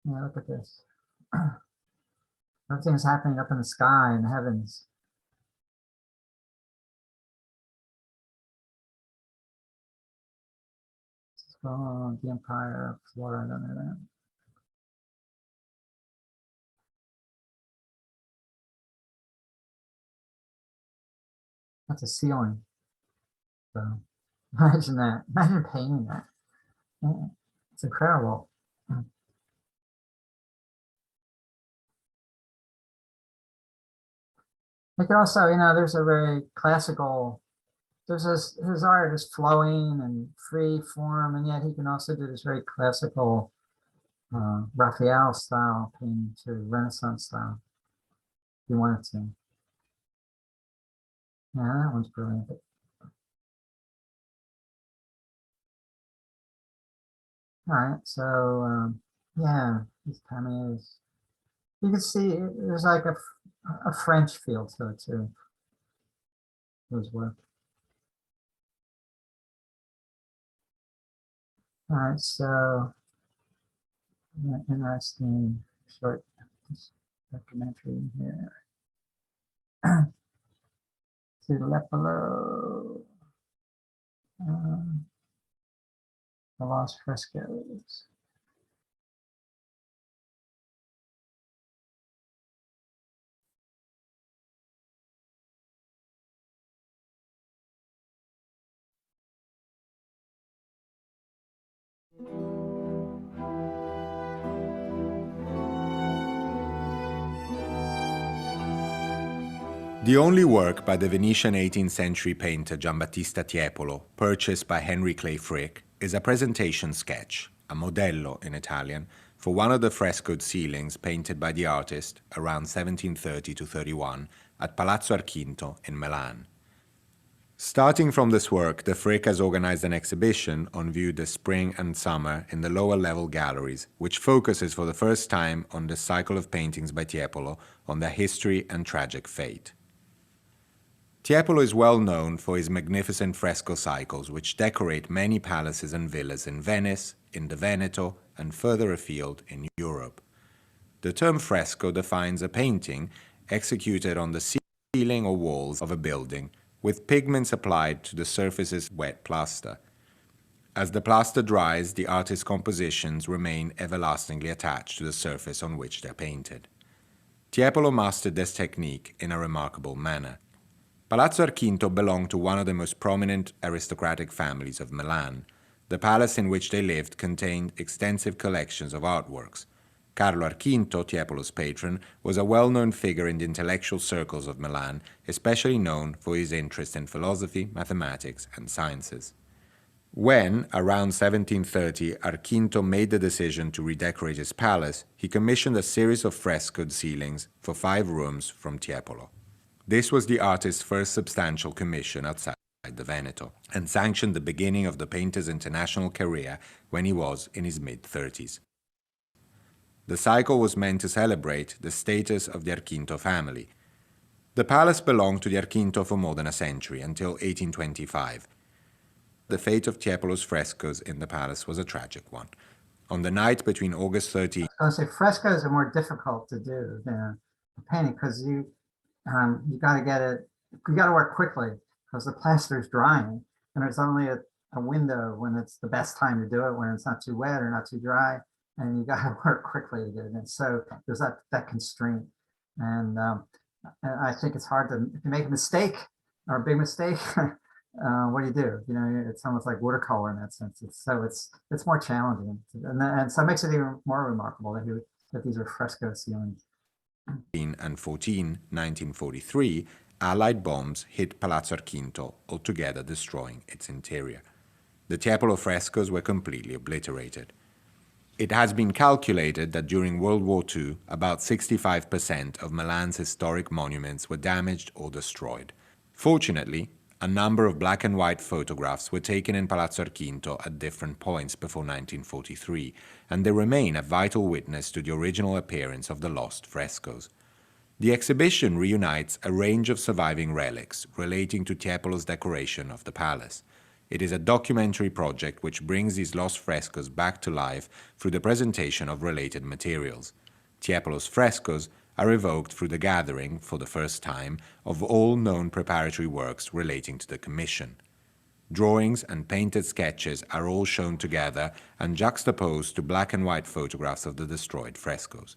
Yeah, look at this. Everything's happening up in the sky and the heavens. Oh, the Empire of Florida. I don't know that. That's a ceiling. So imagine that. Imagine painting that. Yeah, it's incredible. You can also, there's a very classical, his art is flowing and free form, and yet he can also do this very classical Raphael style painting to Renaissance style, if you wanted to. Yeah, that one's brilliant. All right, so yeah, these cameos. You can see there's like a French feel to it too. His work. All right, so interesting short documentary here. To the left below, the lost frescoes. The only work by the Venetian 18th century painter Giambattista Tiepolo, purchased by Henry Clay Frick, is a presentation sketch, a modello in Italian, for one of the frescoed ceilings painted by the artist around 1730 to 31 at Palazzo Archinto in Milan. Starting from this work, the Frick has organized an exhibition on view this spring and summer in the lower level galleries, which focuses for the first time on the cycle of paintings by Tiepolo on their history and tragic fate. Tiepolo is well known for his magnificent fresco cycles, which decorate many palaces and villas in Venice, in the Veneto, and further afield in Europe. The term fresco defines a painting executed on the ceiling or walls of a building, with pigments applied to the surface's wet plaster. As the plaster dries, the artist's compositions remain everlastingly attached to the surface on which they're painted. Tiepolo mastered this technique in a remarkable manner. Palazzo Archinto belonged to one of the most prominent aristocratic families of Milan. The palace in which they lived contained extensive collections of artworks. Carlo Archinto, Tiepolo's patron, was a well-known figure in the intellectual circles of Milan, especially known for his interest in philosophy, mathematics, and sciences. When, around 1730, Archinto made the decision to redecorate his palace, he commissioned a series of frescoed ceilings for 5 rooms from Tiepolo. This was the artist's first substantial commission outside the Veneto, and sanctioned the beginning of the painter's international career when he was in his mid-30s. The cycle was meant to celebrate the status of the Archinto family. The palace belonged to the Archinto for more than a century, until 1825. The fate of Tiepolo's frescoes in the palace was a tragic one. On the night between August 13th, I was gonna say frescoes are more difficult to do than a painting because you got to get it, you got to work quickly because the plaster is drying and there's only a window when it's the best time to do it, when it's not too wet or not too dry, and you got to work quickly to get it in. So there's that constraint, and I think it's hard to, if you make a mistake or a big mistake, what do? You know, it's almost like watercolor in that sense. It's more challenging, and so it makes it even more remarkable that these are fresco ceilings. and 1943, Allied bombs hit Palazzo Archinto, altogether destroying its interior. The Tiepolo frescoes were completely obliterated. It has been calculated that during World War II, about 65% of Milan's historic monuments were damaged or destroyed. Fortunately, a number of black and white photographs were taken in Palazzo Archinto at different points before 1943, and they remain a vital witness to the original appearance of the lost frescoes. The exhibition reunites a range of surviving relics relating to Tiepolo's decoration of the palace. It is a documentary project which brings these lost frescoes back to life through the presentation of related materials. Tiepolo's frescoes are evoked through the gathering, for the first time, of all known preparatory works relating to the commission. Drawings and painted sketches are all shown together and juxtaposed to black and white photographs of the destroyed frescoes.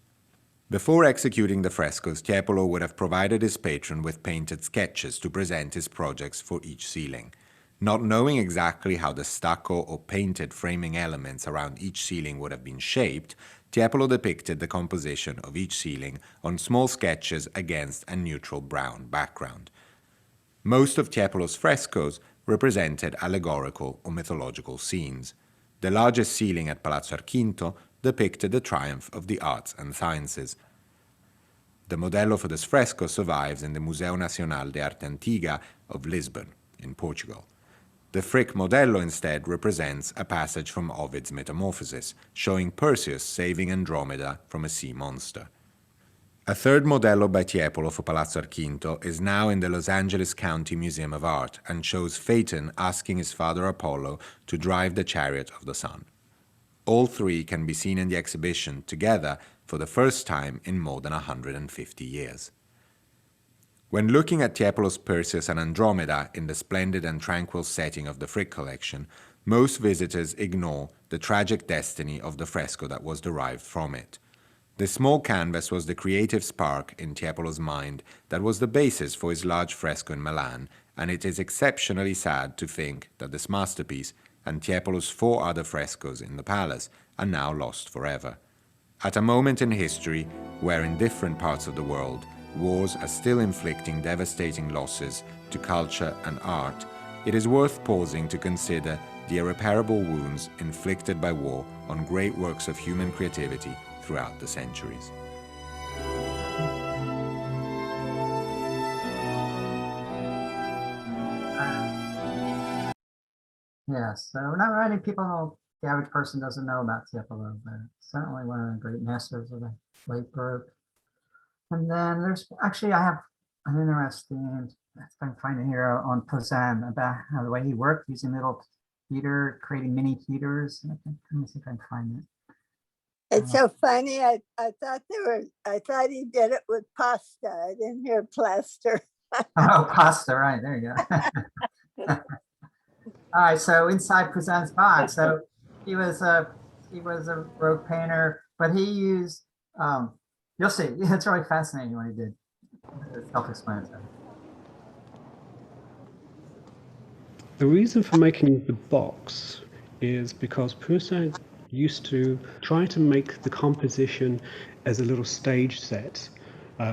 Before executing the frescoes, Tiepolo would have provided his patron with painted sketches to present his projects for each ceiling. Not knowing exactly how the stucco or painted framing elements around each ceiling would have been shaped, Tiepolo depicted the composition of each ceiling on small sketches against a neutral brown background. Most of Tiepolo's frescoes represented allegorical or mythological scenes. The largest ceiling at Palazzo Archinto depicted the triumph of the arts and sciences. The modello for this fresco survives in the Museo Nacional de Arte Antiga of Lisbon, in Portugal. The Frick modello instead represents a passage from Ovid's Metamorphoses, showing Perseus saving Andromeda from a sea monster. A third modello by Tiepolo for Palazzo Archinto is now in the Los Angeles County Museum of Art and shows Phaeton asking his father Apollo to drive the chariot of the sun. All three can be seen in the exhibition together for the first time in more than 150 years. When looking at Tiepolo's Perseus and Andromeda in the splendid and tranquil setting of the Frick collection, most visitors ignore the tragic destiny of the fresco that was derived from it. This small canvas was the creative spark in Tiepolo's mind that was the basis for his large fresco in Milan, and it is exceptionally sad to think that this masterpiece and Tiepolo's 4 other frescoes in the palace are now lost forever. At a moment in history where in different parts of the world wars are still inflicting devastating losses to culture and art, it is worth pausing to consider the irreparable wounds inflicted by war on great works of human creativity throughout the centuries. Yes, so not many people, the average person doesn't know about Tiepolo, but certainly one of the great masters of the late Baroque. And then there's actually, I have an interesting, I'm finding here on Poussin about how the way he worked using little heater, creating mini heaters. Let me see if I can find it. It's so funny. I thought he did it with pasta. I didn't hear plaster. Oh, pasta, right, there you go. All right, so inside Poussin's box. So he was a Baroque painter, but he used, you'll see, it's really fascinating what he did. It's self-explanatory. The reason for making the box is because Poussin used to try to make the composition as a little stage set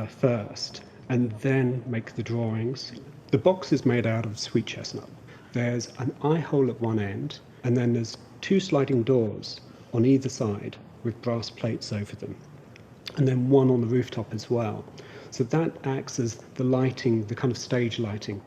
first, and then make the drawings. The box is made out of sweet chestnut. There's an eye hole at one end, and then there's 2 sliding doors on either side with brass plates over them, and then one on the rooftop as well. So that acts as the lighting, the kind of stage lighting.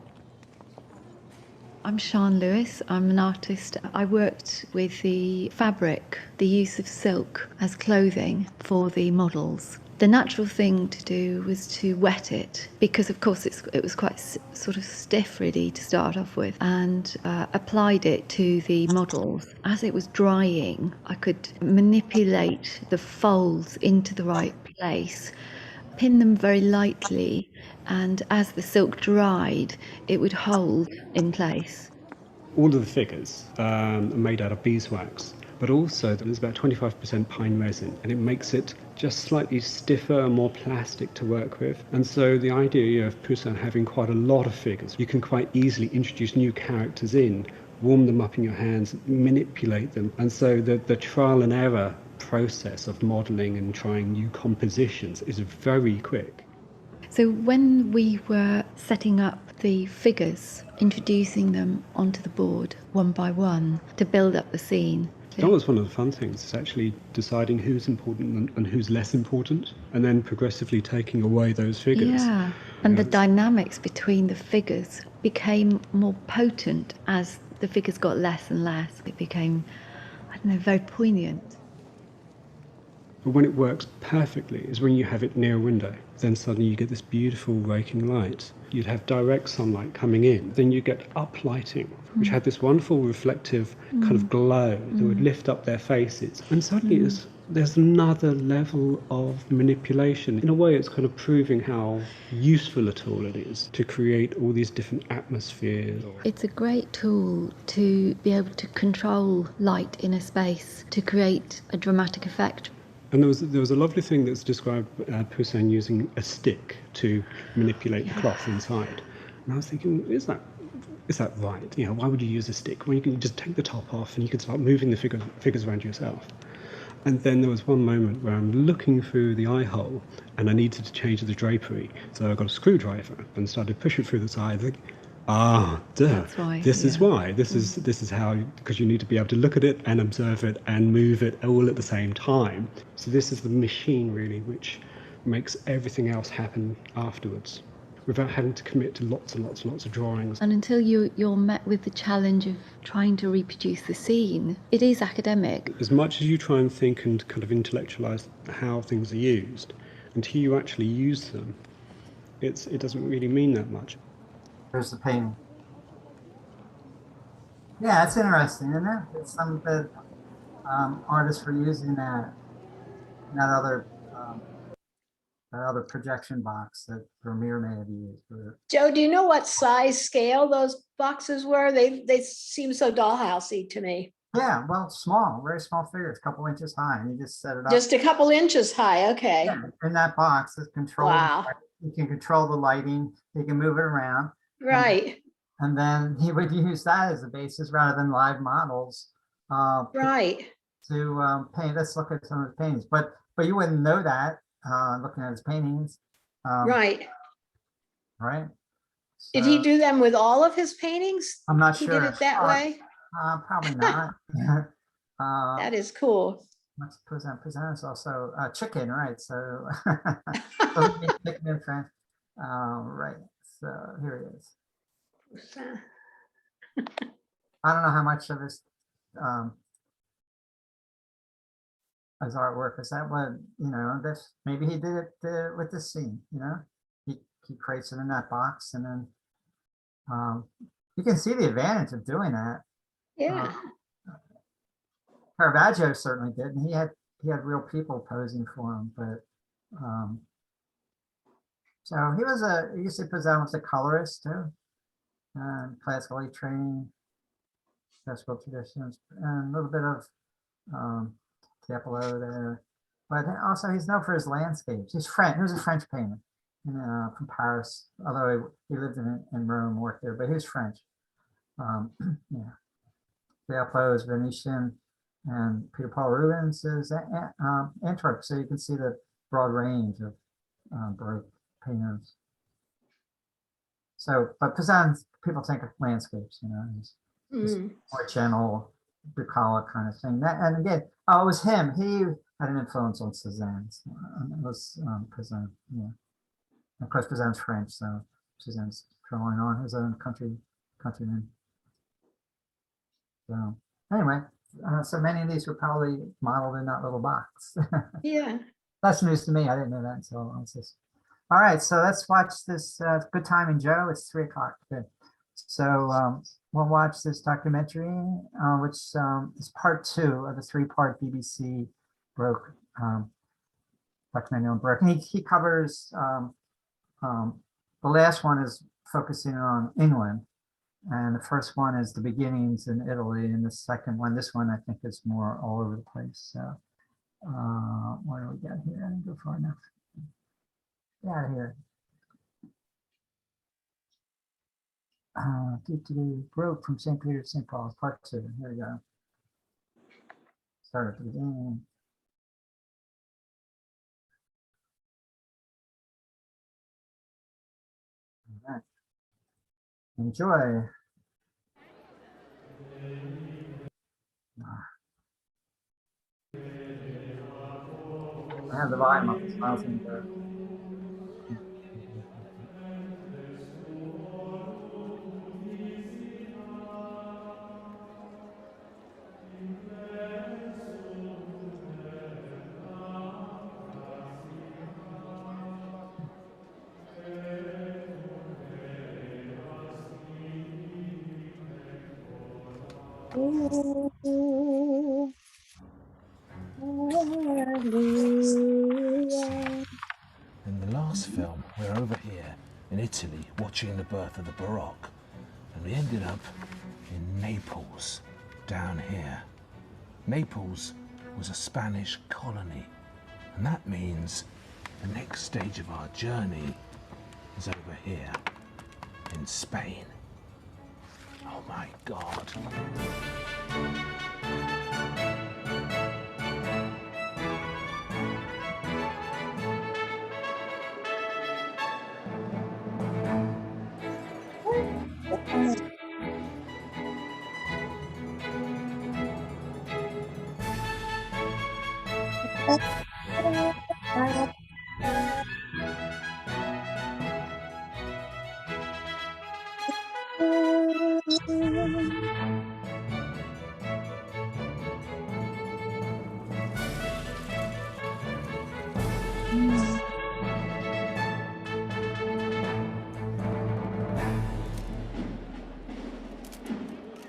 I'm Sian Lewis. I'm an artist. I worked with the fabric, the use of silk as clothing for the models. The natural thing to do was to wet it, because of course it was quite sort of stiff really to start off with, and applied it to the models. As it was drying, I could manipulate the folds into the right place, pin them very lightly, and as the silk dried, it would hold in place. All of the figures are made out of beeswax, but also there's about 25% pine resin, and it makes it just slightly stiffer and more plastic to work with. And so the idea of Poussin having quite a lot of figures, you can quite easily introduce new characters in, warm them up in your hands, manipulate them. And so the trial and error process of modelling and trying new compositions is very quick. So when we were setting up the figures, introducing them onto the board one by one to build up the scene. That was one of the fun things, is actually deciding who's important and who's less important, and then progressively taking away those figures. Yeah, and the dynamics between the figures became more potent as the figures got less and less. It became, I don't know, very poignant. But when it works perfectly is when you have it near a window. Then suddenly you get this beautiful raking light. You'd have direct sunlight coming in. Then you get uplighting, which had this wonderful reflective kind of glow that would lift up their faces. And suddenly there's another level of manipulation. In a way, it's kind of proving how useful a tool it is to create all these different atmospheres. It's a great tool to be able to control light in a space to create a dramatic effect. And there was a lovely thing that's described Poussin using a stick to manipulate the cloth inside. And I was thinking, is that right? You know, why would you use a stick when you can just take the top off and you can start moving the figures around yourself? And then there was one moment where I'm looking through the eye hole and I needed to change the drapery. So I got a screwdriver and started pushing through the side. That's why, This is why. This is how, because you need to be able to look at it and observe it and move it all at the same time. So this is the machine really which makes everything else happen afterwards, without having to commit to lots and lots and lots of drawings. And until you're met with the challenge of trying to reproduce the scene, it is academic. As much as you try and think and kind of intellectualize how things are used, until you actually use them, it doesn't really mean that much. There's the painting. Yeah, it's interesting, isn't it? It's some of the artists were using that other projection box that Vermeer may have used. Joe, do you know what size scale those boxes were? They seem so dollhousey to me. Yeah, well, small, very small figures, a couple inches high, and you just set it up. Just a couple inches high, okay. Yeah, in that box is control. Wow. You can control the lighting. You can move it around. Right. And then he would use that as a basis rather than live models. Right. To paint. Let's look at some of his paintings. But you wouldn't know that looking at his paintings. Right. Right. Did he do them with all of his paintings? I'm not He sure. did it that way? Probably not. That is cool. Let's present is also chicken, right? So chicken in French. Right. So here he is. I don't know how much of his artwork is that. What this maybe he did it with this scene. He creates it in that box, and then you can see the advantage of doing that. Yeah. Caravaggio certainly did, and he had real people posing for him, but so he was you see Poussin was a colorist too, and classically trained, classical traditions, and a little bit of Tiepolo there, but also he's known for his landscapes. He's French. He was a French painter, from Paris, although he lived in Rome, worked there, but he was French. Yeah, Tiepolo is Venetian, and Peter Paul Rubens is Antwerp. So you can see the broad range of Baroque painters. So, but Poussin, people think of landscapes, he's more gentle, bucolic kind of thing. And again, it was him. He had an influence on Cézanne. It was Poussin, yeah. And of course, Poussin's French, so Cézanne's drawing on his own countrymen. So anyway, so many of these were probably modeled in that little box. Yeah. That's news to me. I didn't know that until I was just. All right, so let's watch this. Good timing, Joe. It's 3 o'clock. Good. So we'll watch this documentary, which is part 2 of the 3-part BBC Baroque documentary on Baroque. And he covers the last one is focusing on England, and the first one is the beginnings in Italy, and the second one, this one, I think is more all over the place. So what do we got here? I didn't go far enough. Get out of here. Broke from St. Peter to St. Paul's, part 2. Here we go. Start at the beginning. All right. Enjoy. I have the volume up as well as In the last film, we're over here in Italy watching the birth of the Baroque, and we ended up in Naples, down here. Naples was a Spanish colony, and that means the next stage of our journey is over here in Spain. Oh my God.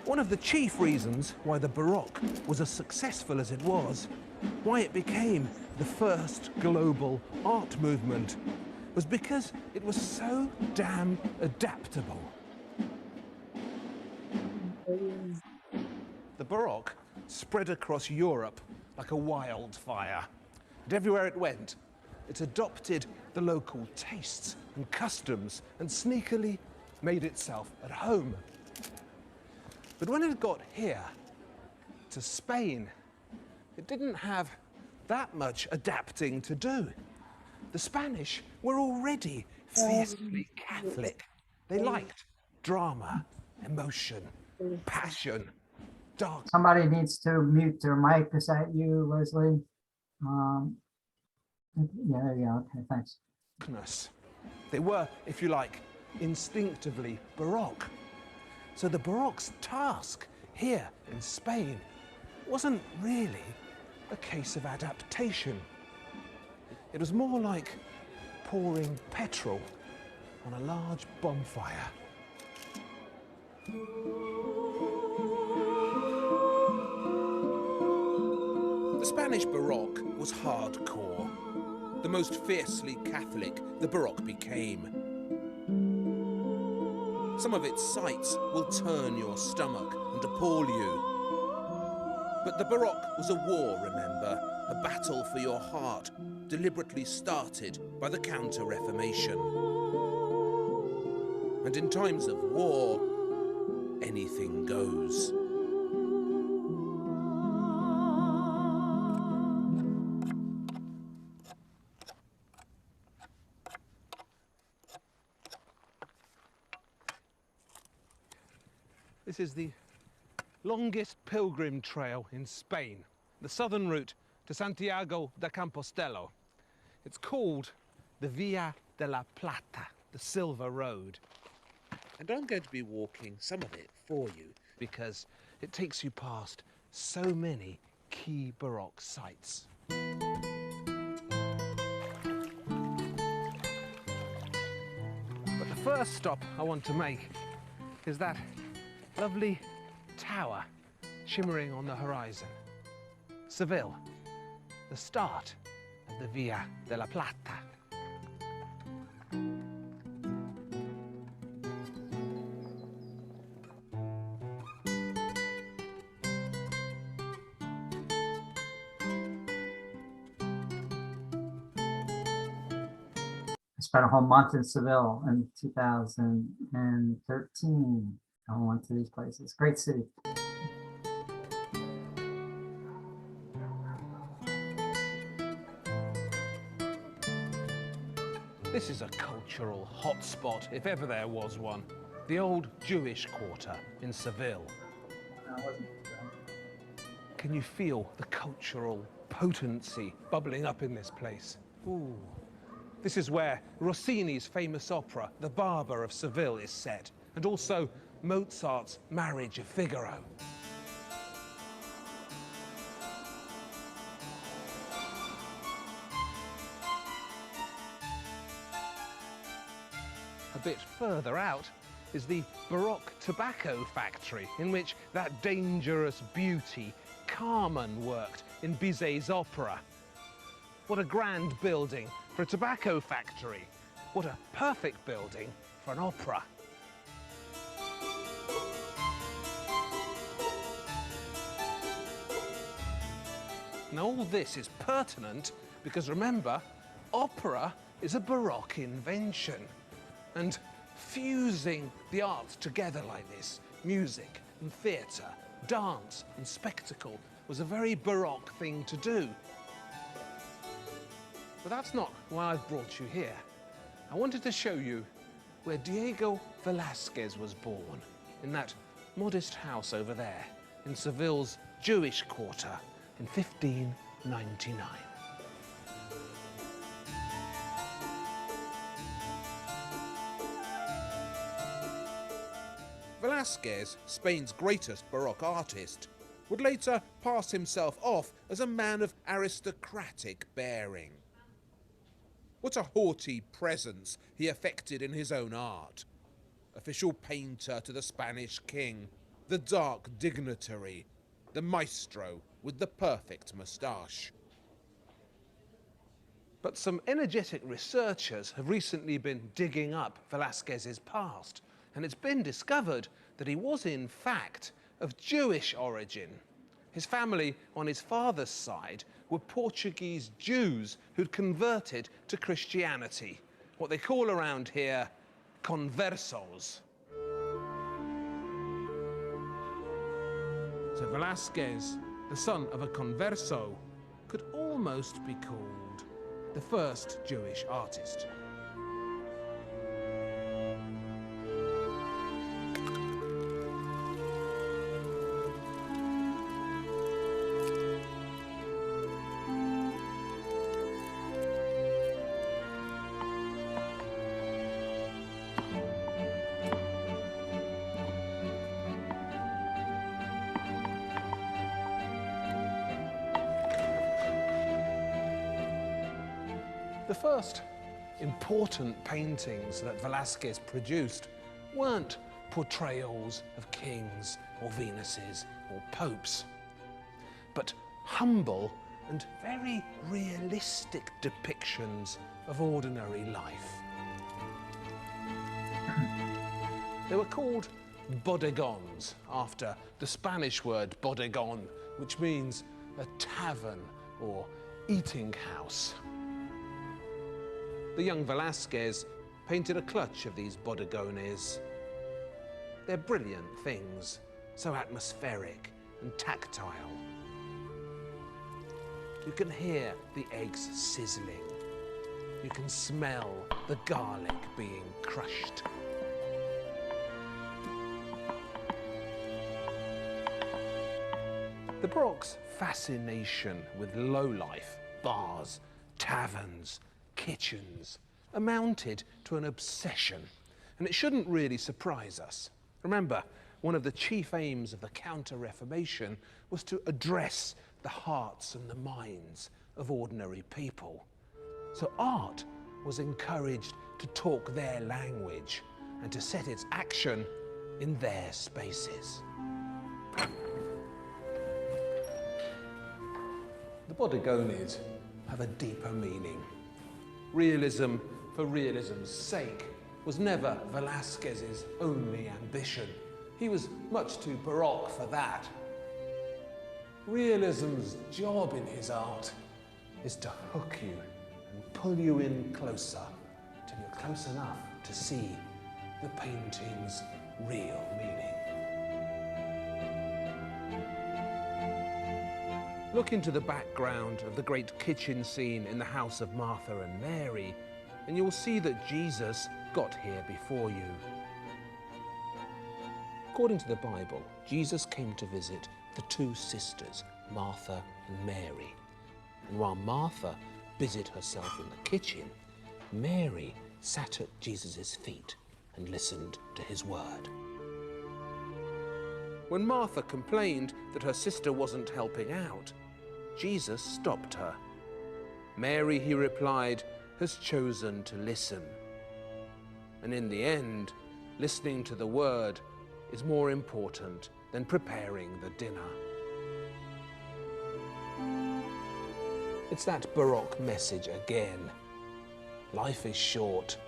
One of the chief reasons why the Baroque was as successful as it was, why it became the first global art movement, was because it was so damn adaptable. The Baroque spread across Europe like a wildfire, and everywhere it went, it adopted the local tastes and customs and sneakily made itself at home. But when it got here, to Spain, it didn't have that much adapting to do. The Spanish were already fiercely Catholic. They liked drama, emotion, passion, dark. Somebody needs to mute their mic. Is that you, Leslie? Yeah, there you go. Okay, thanks. Darkness. They were, if you like, instinctively Baroque. So the Baroque's task here in Spain wasn't really a case of adaptation. It was more like pouring petrol on a large bonfire. The Spanish Baroque was hardcore. The most fiercely Catholic the Baroque became. Some of its sights will turn your stomach and appall you. But the Baroque was a war, remember, a battle for your heart, deliberately started by the Counter-Reformation. And in times of war, anything goes. This is the longest pilgrim trail in Spain, the southern route to Santiago de Compostela. It's called the Via de la Plata, the Silver Road. And I'm going to be walking some of it for you because it takes you past so many key Baroque sites. first stop I want to make is that lovely tower shimmering on the horizon. Seville, the start of the Via della Plata. I spent a whole month in Seville in 2013. I went to these places. Great city. This is a cultural hotspot, if ever there was one. The old Jewish quarter in Seville. Can you feel the cultural potency bubbling up in this place? Ooh. This is where Rossini's famous opera, The Barber of Seville, is set, and also Mozart's Marriage of Figaro. A bit further out is the Baroque tobacco factory in which that dangerous beauty Carmen worked in Bizet's opera. What a grand building for a tobacco factory. What a perfect building for an opera. Now all this is pertinent because remember, opera is a Baroque invention. And fusing the arts together like this, music and theatre, dance and spectacle, was a very Baroque thing to do. But that's not why I've brought you here. I wanted to show you where Diego Velázquez was born, in that modest house over there, in Seville's Jewish quarter in 1599. Velázquez, Spain's greatest Baroque artist, would later pass himself off as a man of aristocratic bearing. What a haughty presence he affected in his own art. Official painter to the Spanish king, the dark dignitary, the maestro with the perfect moustache. But some energetic researchers have recently been digging up Velázquez's past, and it's been discovered that he was in fact of Jewish origin. His family on his father's side were Portuguese Jews who'd converted to Christianity, what they call around here conversos. So Velázquez, the son of a converso, could almost be called the first Jewish artist. The first important paintings that Velázquez produced weren't portrayals of kings or Venuses or popes, but humble and very realistic depictions of ordinary life. They were called bodegons, after the Spanish word bodegón, which means a tavern or eating house. The young Velázquez painted a clutch of these bodegones. They're brilliant things, so atmospheric and tactile. You can hear the eggs sizzling. You can smell the garlic being crushed. The Baroque's fascination with lowlife, bars, taverns, kitchens, amounted to an obsession, and it shouldn't really surprise us. Remember, one of the chief aims of the Counter-Reformation was to address the hearts and the minds of ordinary people. So art was encouraged to talk their language, and to set its action in their spaces. The Bodegones have a deeper meaning. Realism for realism's sake was never Velázquez's only ambition. He was much too Baroque for that. Realism's job in his art is to hook you and pull you in closer till you're close enough to see the painting's real meaning. Look into the background of the great kitchen scene in the house of Martha and Mary, and you'll see that Jesus got here before you. According to the Bible, Jesus came to visit the two sisters, Martha and Mary. And while Martha busied herself in the kitchen, Mary sat at Jesus' feet and listened to his word. When Martha complained that her sister wasn't helping out, Jesus stopped her. Mary, he replied, has chosen to listen. And in the end, listening to the word is more important than preparing the dinner. It's that Baroque message again. Life is short,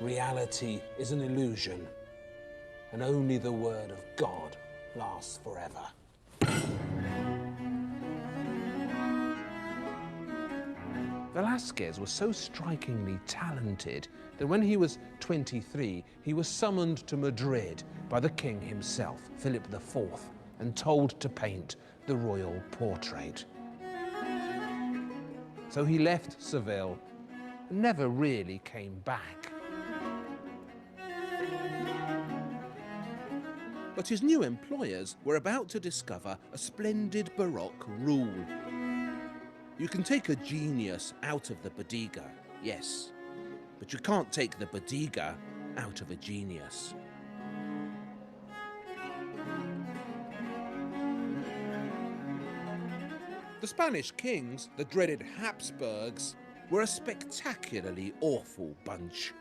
reality is an illusion, and only the word of God lasts forever. Velázquez was so strikingly talented that when he was 23, he was summoned to Madrid by the king himself, Philip IV, and told to paint the royal portrait. So he left Seville and never really came back. But his new employers were about to discover a splendid Baroque rule. You can take a genius out of the bodega, yes, but you can't take the bodega out of a genius. The Spanish kings, the dreaded Habsburgs, were a spectacularly awful bunch.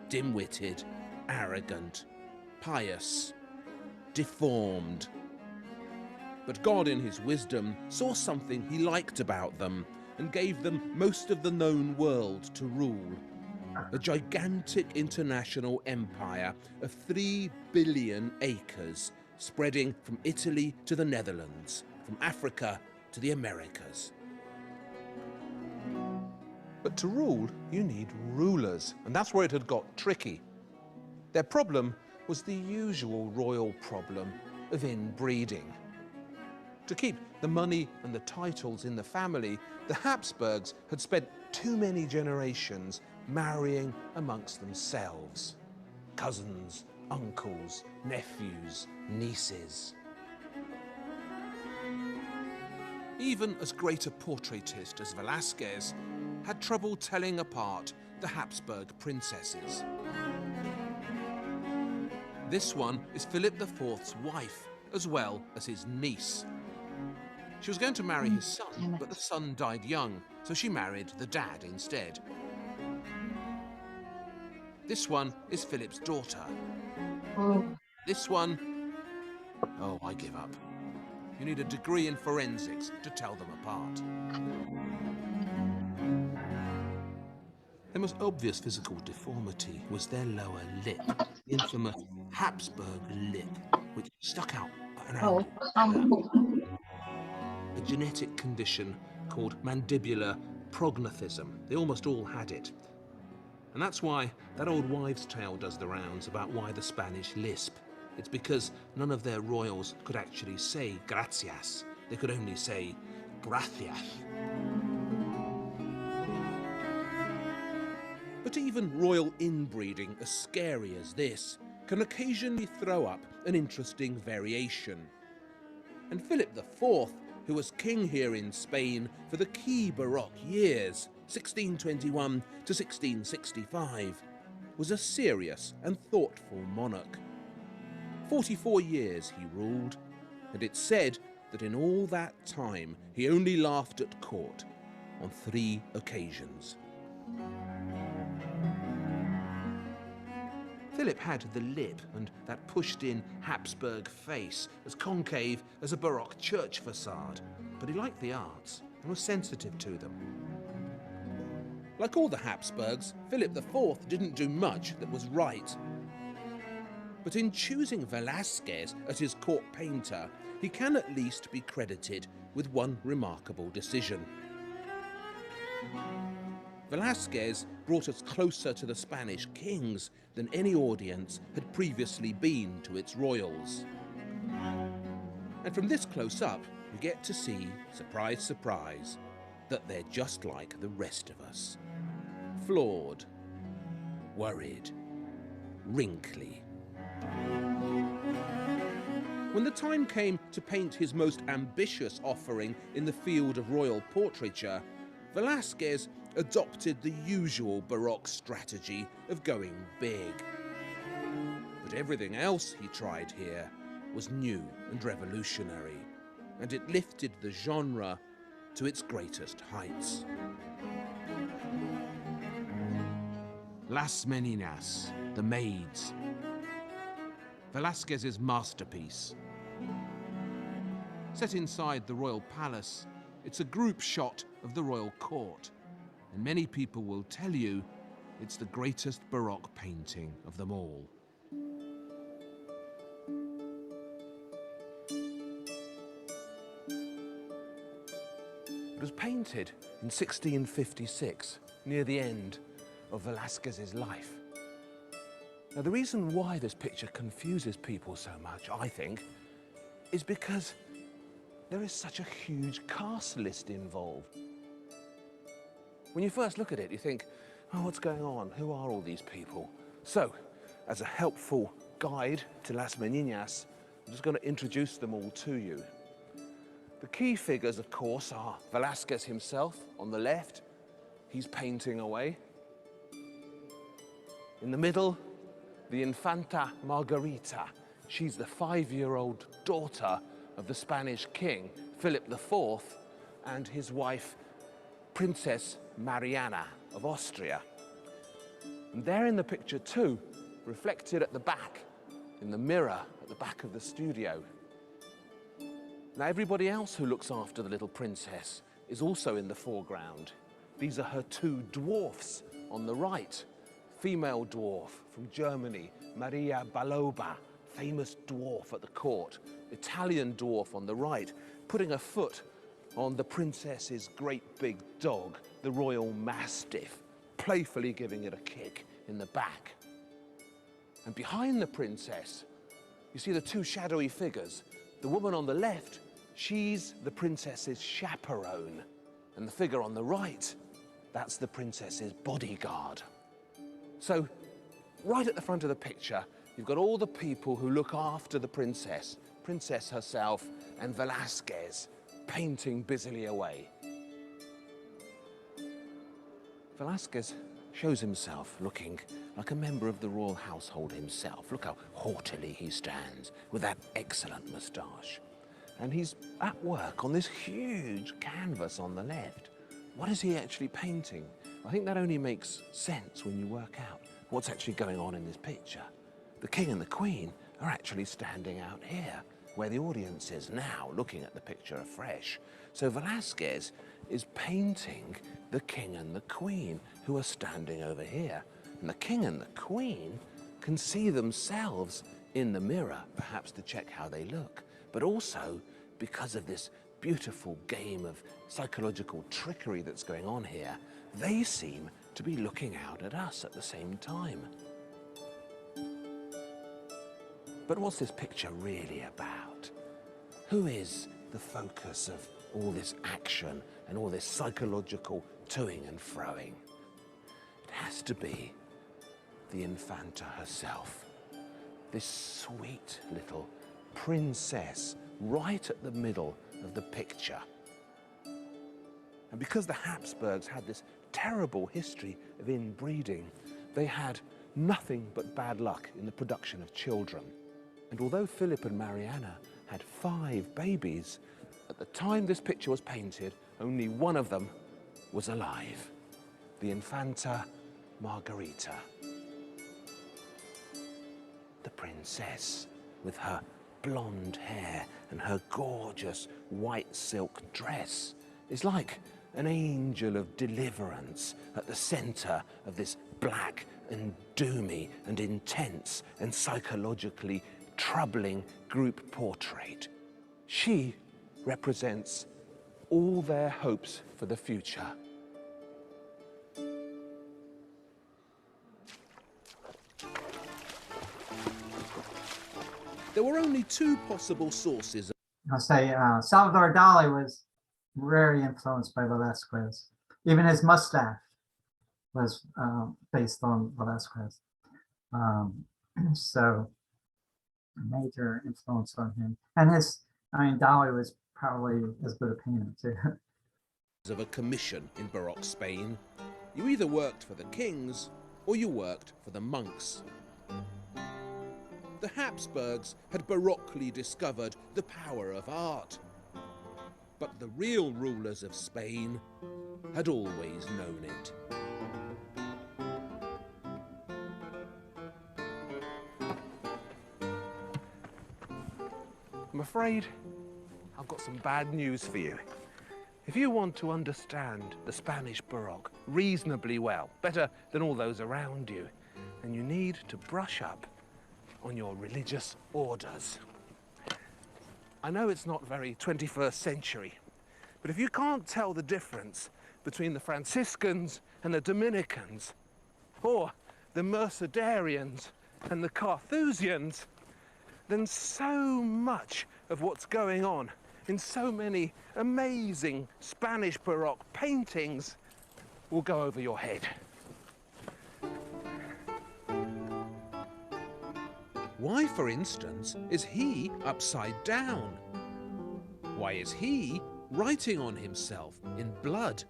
Dim-witted, arrogant, pious, deformed. But God in his wisdom saw something he liked about them and gave them most of the known world to rule. A gigantic international empire of 3 billion acres, spreading from Italy to the Netherlands, from Africa to the Americas. But to rule, you need rulers, and that's where it had got tricky. Their problem was the usual royal problem of inbreeding. To keep the money and the titles in the family, the Habsburgs had spent too many generations marrying amongst themselves. Cousins, uncles, nephews, nieces. Even as great a portraitist as Velázquez had trouble telling apart the Habsburg princesses. This one is Philip IV's wife, as well as his niece. She was going to marry his son, but the son died young, so she married the dad instead. This one is Philip's daughter. This one... oh, I give up. You need a degree in forensics to tell them apart. Their most obvious physical deformity was their lower lip, the infamous Habsburg lip, which stuck out at an angle. A genetic condition called mandibular prognathism. They almost all had it. And that's why that old wives' tale does the rounds about why the Spanish lisp. It's because none of their royals could actually say gracias. They could only say gracias. But even royal inbreeding, as scary as this, can occasionally throw up an interesting variation. And Philip IV, who was king here in Spain for the key Baroque years, 1621 to 1665, was a serious and thoughtful monarch. 44 years he ruled, and it's said that in all that time he only laughed at court on 3 occasions. Philip had the lip and that pushed-in Habsburg face as concave as a Baroque church facade, but he liked the arts and was sensitive to them. Like all the Habsburgs, Philip IV didn't do much that was right. But in choosing Velázquez as his court painter, he can at least be credited with one remarkable decision. Velázquez brought us closer to the Spanish kings than any audience had previously been to its royals. And from this close-up, you get to see, surprise, surprise, that they're just like the rest of us. Flawed, worried, wrinkly. When the time came to paint his most ambitious offering in the field of royal portraiture, Velázquez adopted the usual Baroque strategy of going big. But everything else he tried here was new and revolutionary, and it lifted the genre to its greatest heights. Las Meninas, the Maids, Velázquez's masterpiece. Set inside the royal palace, it's a group shot of the royal court, and many people will tell you it's the greatest Baroque painting of them all. It was painted in 1656, near the end of Velázquez's life. Now, the reason why this picture confuses people so much, I think, is because there is such a huge cast list involved. When you first look at it, you think, oh, what's going on? Who are all these people? So, as a helpful guide to Las Meninas, I'm just going to introduce them all to you. The key figures, of course, are Velázquez himself on the left. He's painting away. In the middle, the Infanta Margarita. She's the 5-year-old daughter of the Spanish king, Philip IV, and his wife, Princess Mariana of Austria. And there in the picture too, reflected at the back, in the mirror at the back of the studio. Now, everybody else who looks after the little princess is also in the foreground. These are her 2 dwarfs on the right. Female dwarf from Germany, Maria Baloba, famous dwarf at the court. Italian dwarf on the right, putting a foot on the princess's great big dog, the royal mastiff, playfully giving it a kick in the back. And behind the princess, you see the 2 shadowy figures. The woman on the left, she's the princess's chaperone. And the figure on the right, that's the princess's bodyguard. So, right at the front of the picture, you've got all the people who look after the princess herself, and Velázquez painting busily away. Velázquez shows himself looking like a member of the royal household himself. Look how haughtily he stands with that excellent moustache. And he's at work on this huge canvas on the left. What is he actually painting? I think that only makes sense when you work out what's actually going on in this picture. The king and the queen are actually standing out here, where the audience is now, looking at the picture afresh. So Velázquez is painting the king and the queen, who are standing over here. And the king and the queen can see themselves in the mirror, perhaps to check how they look, but also because of this beautiful game of psychological trickery that's going on here, they seem to be looking out at us at the same time. But what's this picture really about? Who is the focus of all this action and all this psychological toing and froing? It has to be the Infanta herself, this sweet little princess right at the middle of the picture. And because the Habsburgs had this terrible history of inbreeding, they had nothing but bad luck in the production of children. And although Philip and Mariana had 5 babies, at the time this picture was painted, only one of them was alive, the Infanta Margarita. princess with her blonde hair and her gorgeous white silk dress is like an angel of deliverance at the center of this black and doomy and intense and psychologically troubling group portrait. She represents all their hopes for the future. There were only two possible sources. I'll say Salvador Dali was very influenced by Velázquez. Even his mustache was based on Velázquez. So a major influence on him. And Dali was probably as good a painter too. Of a commission in Baroque Spain. You either worked for the kings or you worked for the monks. The Habsburgs had baroquely discovered the power of art. But the real rulers of Spain had always known it. I'm afraid I've got some bad news for you. If you want to understand the Spanish Baroque reasonably well, better than all those around you, then you need to brush up on your religious orders. I know it's not very 21st century, but if you can't tell the difference between the Franciscans and the Dominicans, or the Mercedarians and the Carthusians, then so much of what's going on in so many amazing Spanish Baroque paintings will go over your head. Why, for instance, is he upside down? Why is he writing on himself in blood?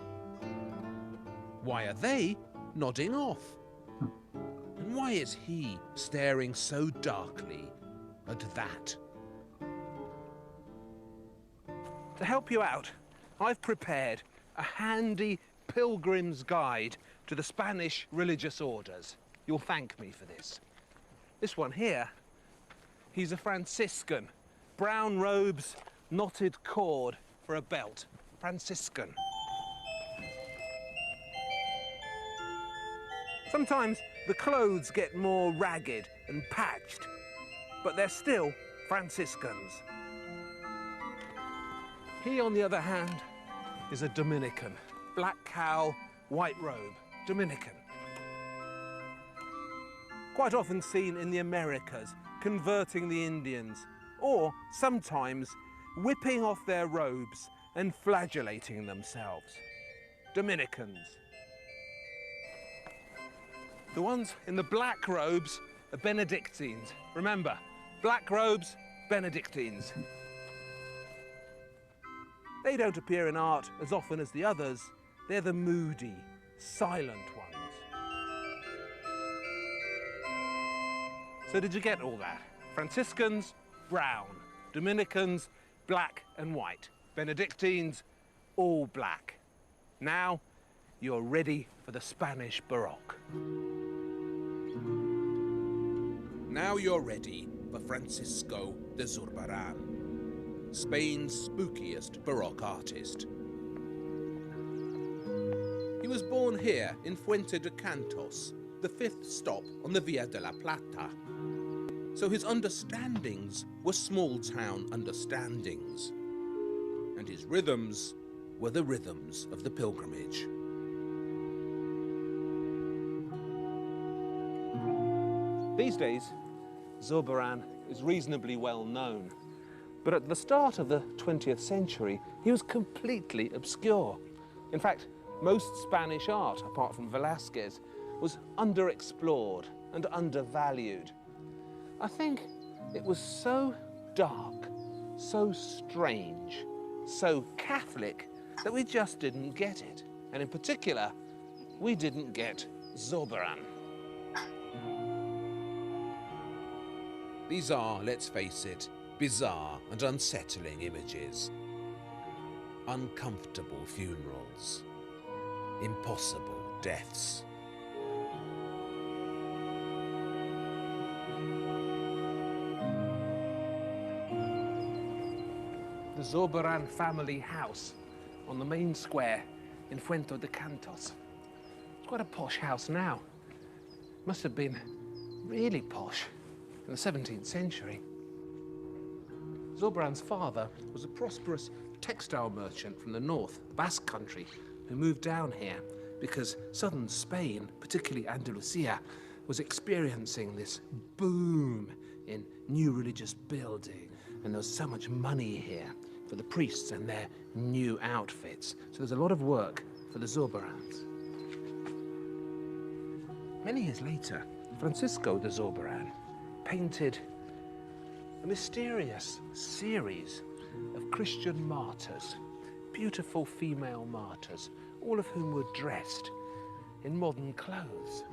Why are they nodding off? And why is he staring so darkly at that? To help you out, I've prepared a handy pilgrim's guide to the Spanish religious orders. You'll thank me for this. This one here, he's a Franciscan. Brown robes, knotted cord for a belt. Franciscan. Sometimes the clothes get more ragged and patched, but they're still Franciscans. He, on the other hand, is a Dominican. Black cowl, white robe, Dominican. Quite often seen in the Americas, converting the Indians, or sometimes whipping off their robes and flagellating themselves. Dominicans. The ones in the black robes are Benedictines. Remember, black robes, Benedictines. They don't appear in art as often as the others. They're the moody, silent ones. So did you get all that? Franciscans, brown. Dominicans, black and white. Benedictines, all black. Now, you're ready for the Spanish Baroque. Now you're ready for Francisco de Zurbarán, Spain's spookiest Baroque artist. He was born here in Fuente de Cantos, the 5th stop on the Via de la Plata. So his understandings were small-town understandings, and his rhythms were the rhythms of the pilgrimage. These days, Zurbarán is reasonably well known, but at the start of the 20th century, he was completely obscure. In fact, most Spanish art, apart from Velázquez, was underexplored and undervalued. I think it was so dark, so strange, so Catholic that we just didn't get it. And in particular, we didn't get Zurbarán. These are, let's face it, bizarre and unsettling images. Uncomfortable funerals. Impossible deaths. Zorbaran family house on the main square in Fuente de Cantos. It's quite a posh house now. Must have been really posh in the 17th century. Zorbaran's father was a prosperous textile merchant from the north, the Basque country, who moved down here because southern Spain, particularly Andalusia, was experiencing this boom in new religious building, and there was so much money here for the priests and their new outfits. So there's a lot of work for the Zorbarans. Many years later, Francisco de Zorbaran painted a mysterious series of Christian martyrs, beautiful female martyrs, all of whom were dressed in modern clothes.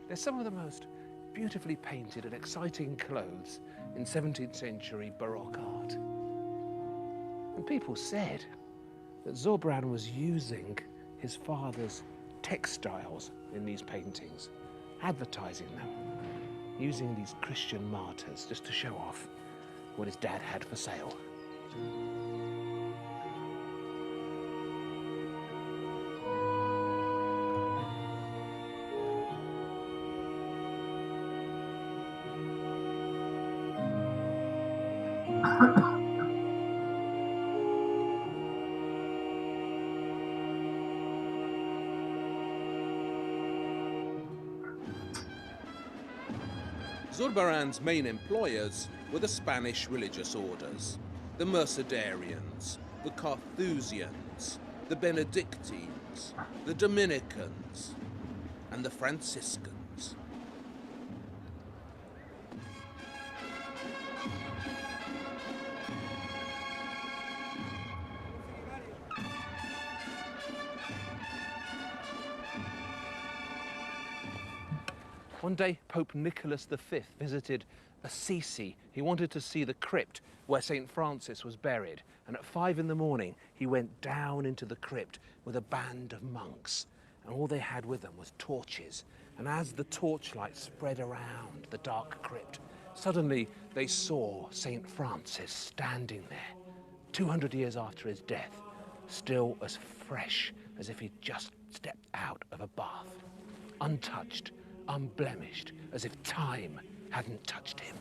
They're some of the most beautifully painted and exciting clothes in 17th century Baroque art. And people said that Zorbaran was using his father's textiles in these paintings, advertising them, using these Christian martyrs just to show off what his dad had for sale. Zorbaran's main employers were the Spanish religious orders, the Mercedarians, the Carthusians, the Benedictines, the Dominicans, and the Franciscans. One day, Pope Nicolas V visited Assisi. He wanted to see the crypt where St. Francis was buried. And at 5 in the morning, he went down into the crypt with a band of monks. And all they had with them was torches. And as the torchlight spread around the dark crypt, suddenly they saw St. Francis standing there, 200 years after his death, still as fresh as if he'd just stepped out of a bath, untouched, unblemished, as if time hadn't touched him.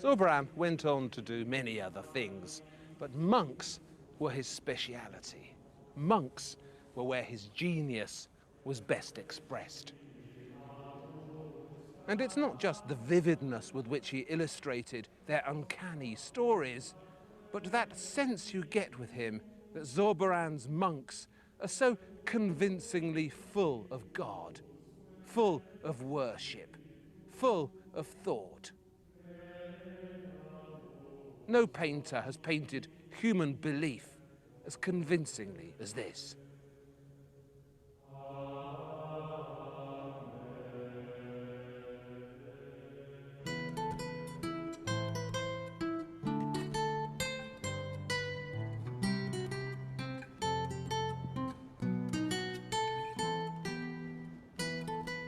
Zorbaran went on to do many other things, but monks were his speciality. Monks were where his genius was best expressed. And it's not just the vividness with which he illustrated their uncanny stories, but that sense you get with him that Zorbaran's monks are so convincingly full of God, full of worship, full of thought. No painter has painted human belief as convincingly as this.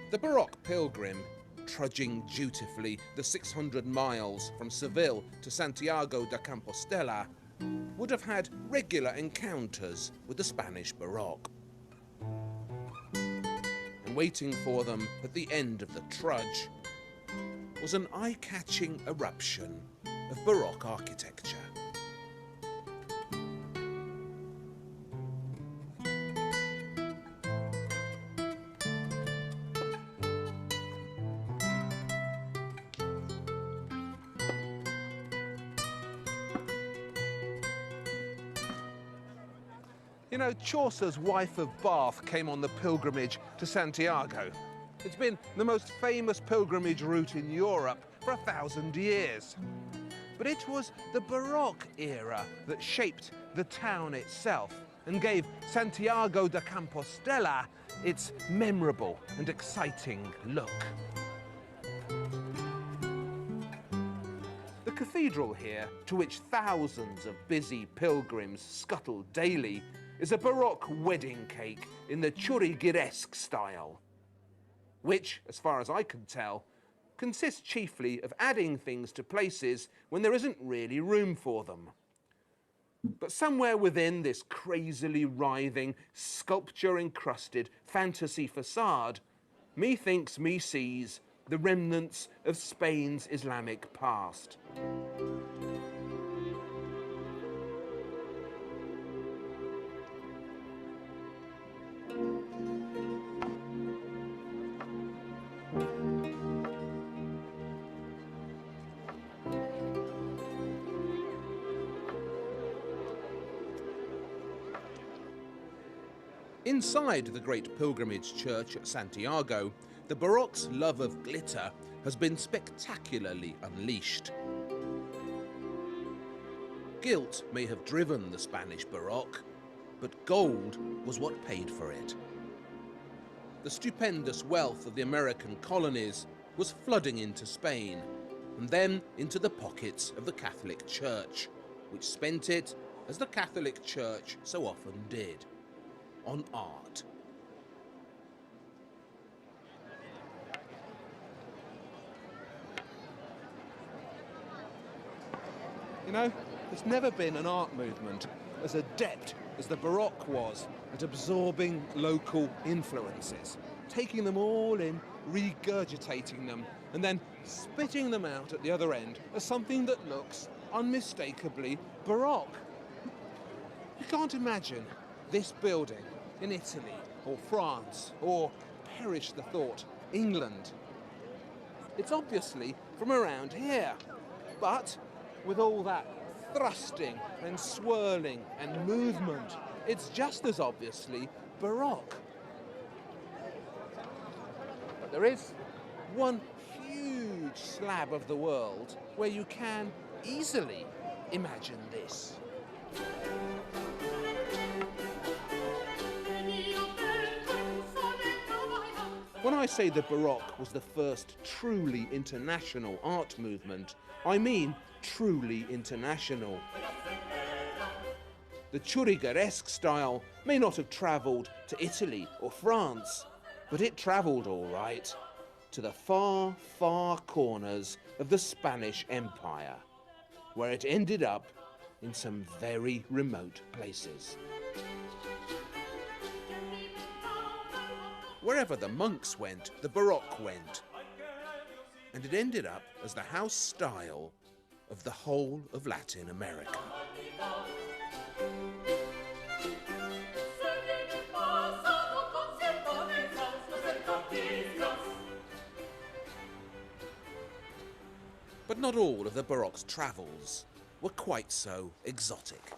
The Baroque pilgrim, trudging dutifully the 600 miles from Seville to Santiago de Compostela, would have had regular encounters with the Spanish Baroque. And waiting for them at the end of the trudge was an eye-catching eruption of Baroque architecture. You know, Chaucer's Wife of Bath came on the pilgrimage to Santiago. It's been the most famous pilgrimage route in Europe for 1,000 years. But it was the Baroque era that shaped the town itself and gave Santiago de Compostela its memorable and exciting look. The cathedral here, to which thousands of busy pilgrims scuttle daily, is a Baroque wedding cake in the Churrigueresque style, which, as far as I can tell, consists chiefly of adding things to places when there isn't really room for them. But somewhere within this crazily writhing, sculpture-encrusted fantasy facade, methinks me sees the remnants of Spain's Islamic past. Inside the great pilgrimage church at Santiago, the Baroque's love of glitter has been spectacularly unleashed. Gilt may have driven the Spanish Baroque, but gold was what paid for it. The stupendous wealth of the American colonies was flooding into Spain, and then into the pockets of the Catholic Church, which spent it, as the Catholic Church so often did, on art. You know, there's never been an art movement as adept as the Baroque was at absorbing local influences, taking them all in, regurgitating them, and then spitting them out at the other end as something that looks unmistakably Baroque. You can't imagine this building in Italy or France or, perish the thought, England. It's obviously from around here, but with all that thrusting and swirling and movement, it's just as obviously Baroque. But there is one huge slab of the world where you can easily imagine this. When I say the Baroque was the first truly international art movement, I mean truly international. The churrigueresque style may not have travelled to Italy or France, but it travelled all right to the far, far corners of the Spanish Empire, where it ended up in some very remote places. Wherever the monks went, the Baroque went, and it ended up as the house style of the whole of Latin America. But not all of the Baroque's travels were quite so exotic.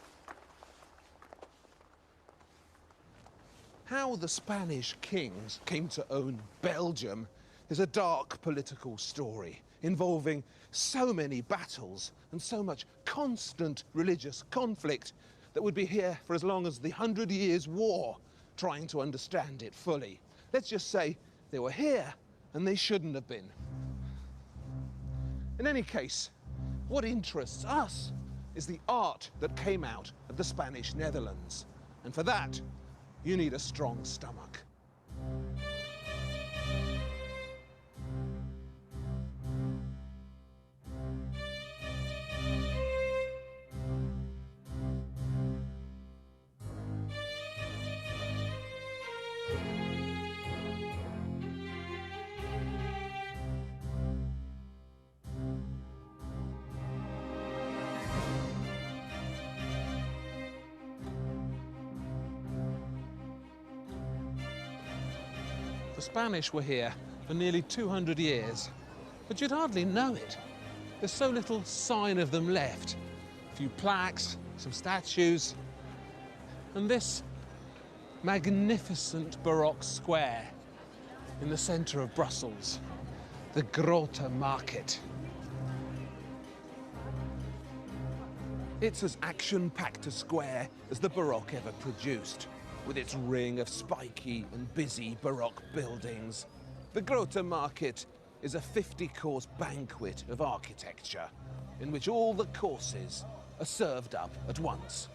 How the Spanish kings came to own Belgium is a dark political story involving so many battles and so much constant religious conflict that would be here for as long as the 100 Years' War, trying to understand it fully. Let's just say they were here and they shouldn't have been. In any case, what interests us is the art that came out of the Spanish Netherlands. And for that, you need a strong stomach. The Spanish were here for nearly 200 years, but you'd hardly know it. There's so little sign of them left. A few plaques, some statues, and this magnificent Baroque square in the centre of Brussels, the Grote Market. It's as action-packed a square as the Baroque ever produced, with its ring of spiky and busy Baroque buildings. The Grote Market is a 50-course banquet of architecture, in which all the courses are served up at once.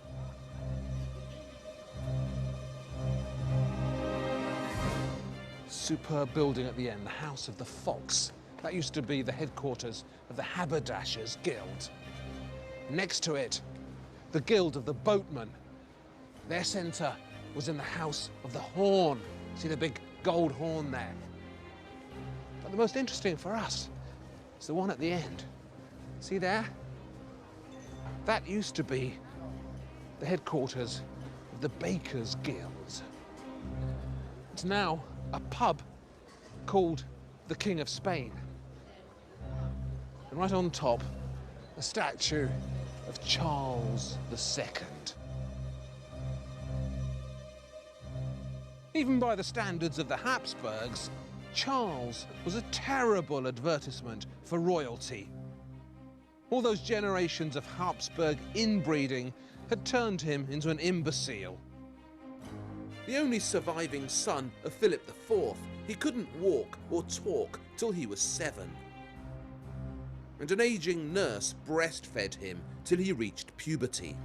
Superb building at the end, the House of the Fox, That used to be the headquarters of the Haberdashers' Guild. Next to it, the Guild of the Boatmen. Their centre was in the House of the Horn. See the big gold horn there? But the most interesting for us is the one at the end. See there? That used to be the headquarters of the Bakers' Guild. It's now a pub called the King of Spain. And right on top, a statue of Charles II. Even by the standards of the Habsburgs, Charles was a terrible advertisement for royalty. All those generations of Habsburg inbreeding had turned him into an imbecile. The only surviving son of Philip IV, he couldn't walk or talk till he was 7. And an aging nurse breastfed him till he reached puberty.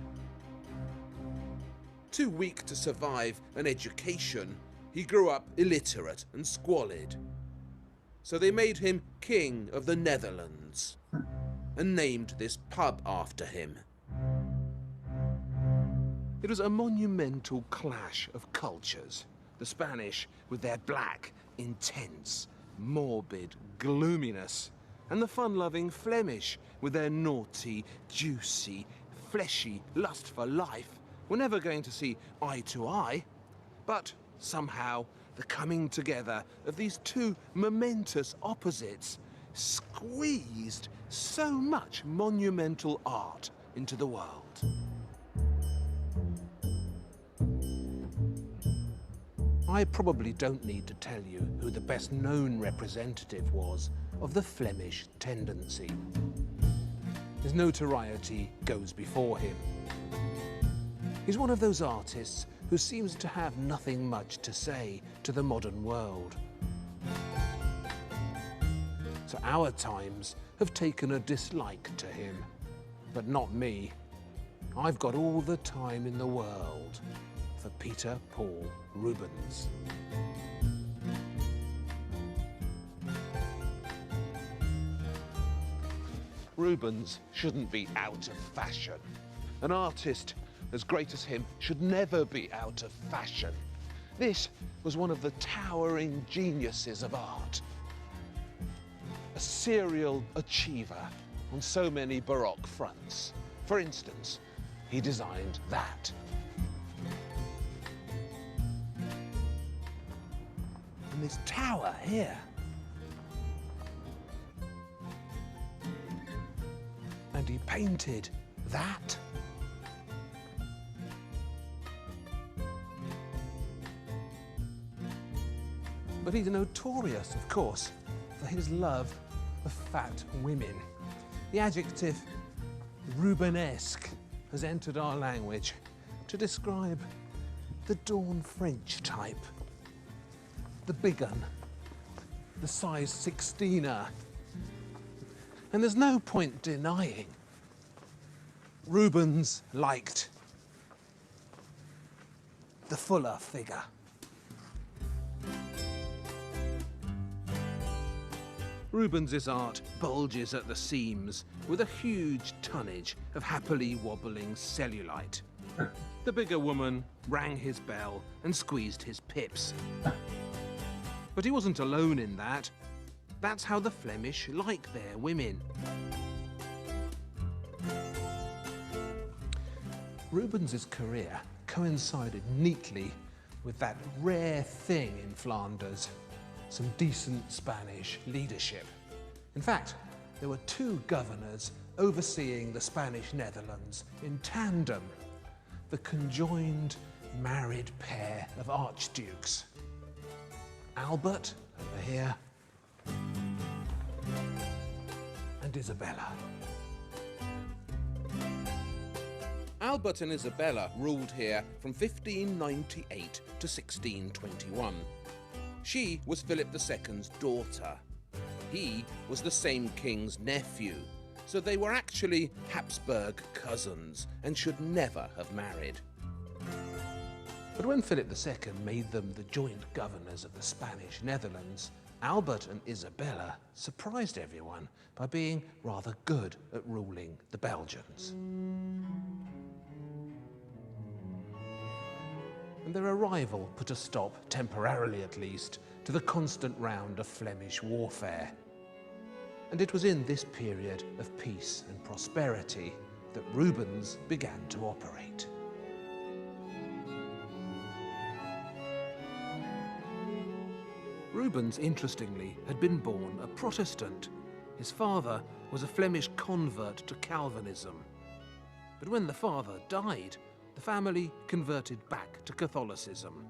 Too weak to survive an education, he grew up illiterate and squalid. So they made him King of the Netherlands and named this pub after him. It was a monumental clash of cultures. The Spanish with their black, intense, morbid gloominess, and the fun-loving Flemish with their naughty, juicy, fleshy lust for life were never going to see eye to eye. But somehow, the coming together of these two momentous opposites squeezed so much monumental art into the world. I probably don't need to tell you who the best known representative was of the Flemish tendency. His notoriety goes before him. He's one of those artists who seems to have nothing much to say to the modern world. So our times have taken a dislike to him, but not me. I've got all the time in the world for Peter Paul Rubens. Rubens shouldn't be out of fashion. An artist as great as him should never be out of fashion. This was one of the towering geniuses of art. A serial achiever on so many Baroque fronts. For instance, he designed that. And this tower here. And he painted that. But he's notorious, of course, for his love of fat women. The adjective Rubenesque has entered our language to describe the Dawn French type. The big un, the size 16er. And there's no point denying Rubens liked the fuller figure. Rubens's art bulges at the seams with a huge tonnage of happily wobbling cellulite. The bigger woman rang his bell and squeezed his pips. But he wasn't alone in that. That's how the Flemish like their women. Rubens's career coincided neatly with that rare thing in Flanders, some decent Spanish leadership. In fact, there were 2 governors overseeing the Spanish Netherlands in tandem, the conjoined married pair of archdukes. Albert, over here, and Isabella. Albert and Isabella ruled here from 1598 to 1621. She was Philip II's daughter. He was the same king's nephew, so they were actually Habsburg cousins and should never have married. But when Philip II made them the joint governors of the Spanish Netherlands, Albert and Isabella surprised everyone by being rather good at ruling the Belgians. And their arrival put a stop, temporarily at least, to the constant round of Flemish warfare. And it was in this period of peace and prosperity that Rubens began to operate. Rubens, interestingly, had been born a Protestant. His father was a Flemish convert to Calvinism. But when the father died, the family converted back to Catholicism.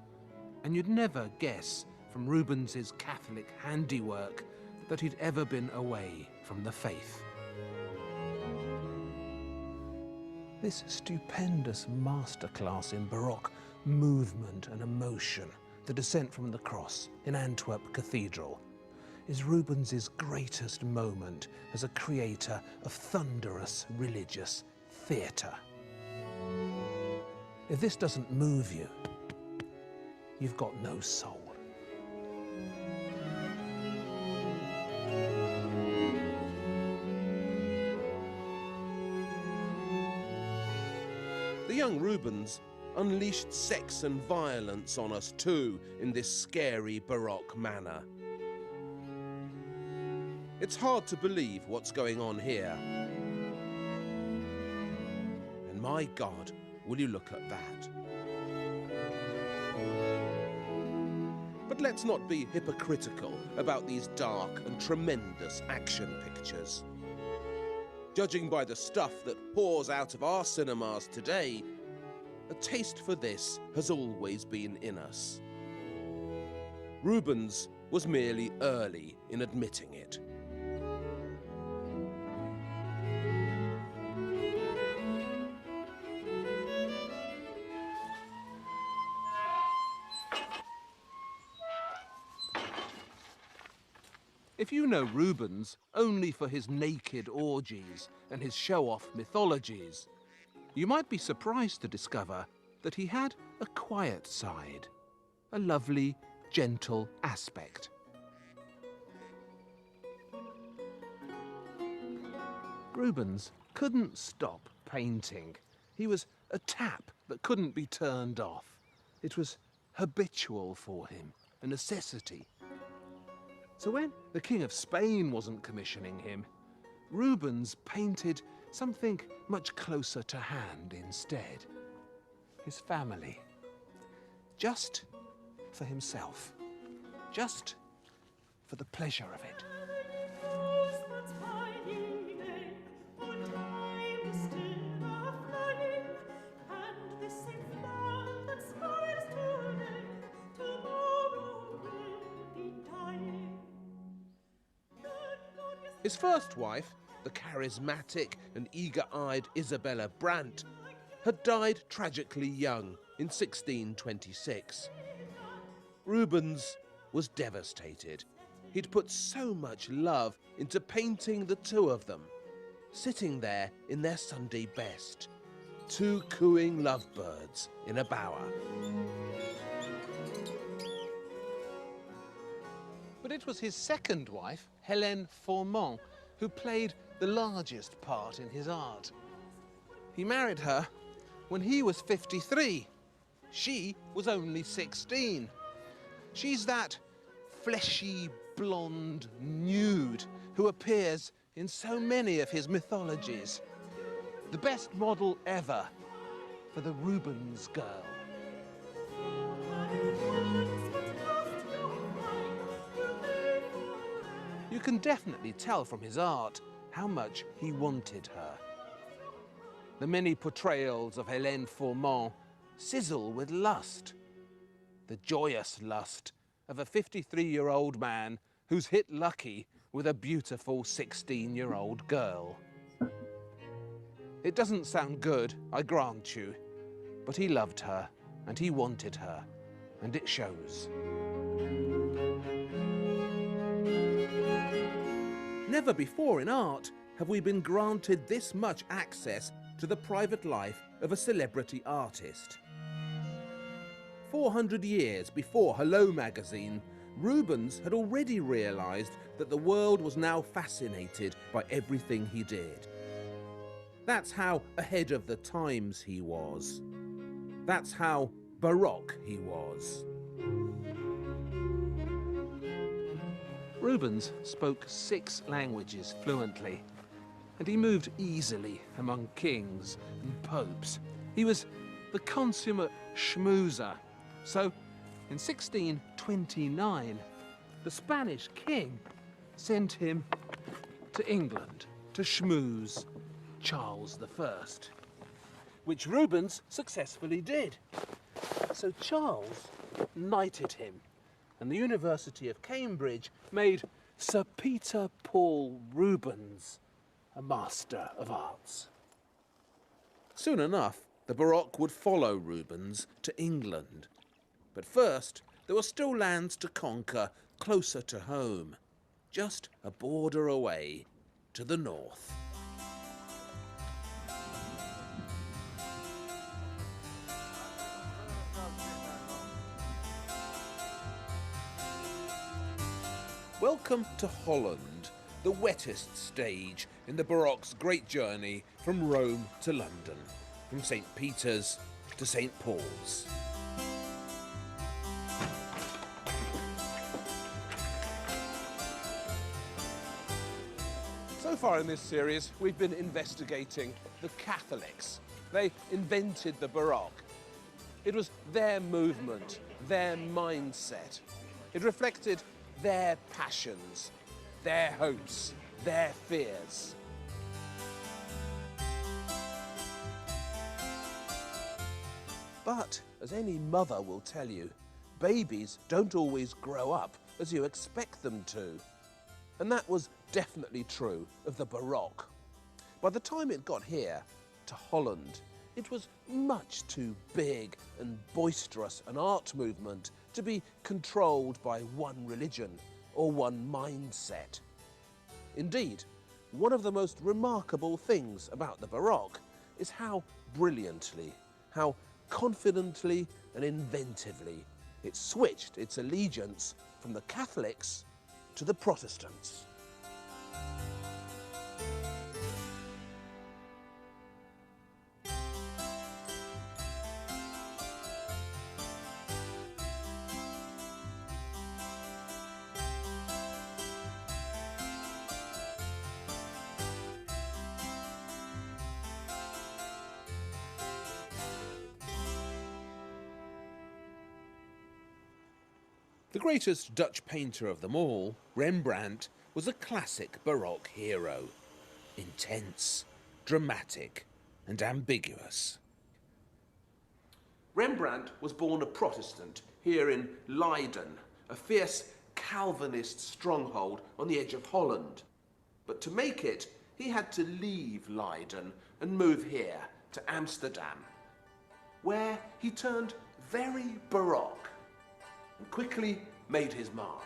And you'd never guess from Rubens's Catholic handiwork that he'd ever been away from the faith. This stupendous masterclass in Baroque movement and emotion, the Descent from the Cross in Antwerp Cathedral, is Rubens's greatest moment as a creator of thunderous religious theatre. If this doesn't move you, you've got no soul. The young Rubens unleashed sex and violence on us too in this scary Baroque manner. It's hard to believe what's going on here. And my God, will you look at that? But let's not be hypocritical about these dark and tremendous action pictures. Judging by the stuff that pours out of our cinemas today, a taste for this has always been in us. Rubens was merely early in admitting it. If you know Rubens only for his naked orgies and his show-off mythologies, you might be surprised to discover that he had a quiet side, a lovely, gentle aspect. Rubens couldn't stop painting. He was a tap that couldn't be turned off. It was habitual for him, a necessity. So when the King of Spain wasn't commissioning him, Rubens painted something much closer to hand instead. His family. Just for himself. Just for the pleasure of it. His first wife, the charismatic and eager-eyed Isabella Brandt, had died tragically young in 1626. Rubens was devastated. He'd put so much love into painting the two of them, sitting there in their Sunday best, two cooing lovebirds in a bower. But it was his second wife, Hélène Formant, who played the largest part in his art. He married her when he was 53. She was only 16. She's that fleshy, blonde nude who appears in so many of his mythologies. The best model ever for the Rubens girl. You can definitely tell from his art how much he wanted her. The many portrayals of Hélène Formant sizzle with lust. The joyous lust of a 53-year-old man who's hit lucky with a beautiful 16-year-old girl. It doesn't sound good, I grant you, but he loved her and he wanted her, and it shows. Never before in art have we been granted this much access to the private life of a celebrity artist. 400 years before Hello magazine, Rubens had already realised that the world was now fascinated by everything he did. That's how ahead of the times he was. That's how Baroque he was. Rubens spoke 6 languages fluently, and he moved easily among kings and popes. He was the consummate schmoozer. So, in 1629, the Spanish king sent him to England to schmooze Charles I, which Rubens successfully did. So Charles knighted him, and the University of Cambridge made Sir Peter Paul Rubens a Master of Arts. Soon enough, the Baroque would follow Rubens to England. But first, there were still lands to conquer closer to home, just a border away to the north. Welcome to Holland, the wettest stage in the Baroque's great journey from Rome to London, from St. Peter's to St. Paul's. So far in this series, we've been investigating the Catholics. They invented the Baroque. It was their movement, their mindset. It reflected their passions, their hopes, their fears. But, as any mother will tell you, babies don't always grow up as you expect them to. And that was definitely true of the Baroque. By the time it got here, to Holland, it was much too big and boisterous an art movement to be controlled by one religion or one mindset. Indeed, one of the most remarkable things about the Baroque is how brilliantly, how confidently and inventively it switched its allegiance from the Catholics to the Protestants. The greatest Dutch painter of them all, Rembrandt, was a classic Baroque hero. Intense, dramatic, and ambiguous. Rembrandt was born a Protestant here in Leiden, a fierce Calvinist stronghold on the edge of Holland. But to make it, he had to leave Leiden and move here to Amsterdam, where he turned very Baroque and quickly made his mark.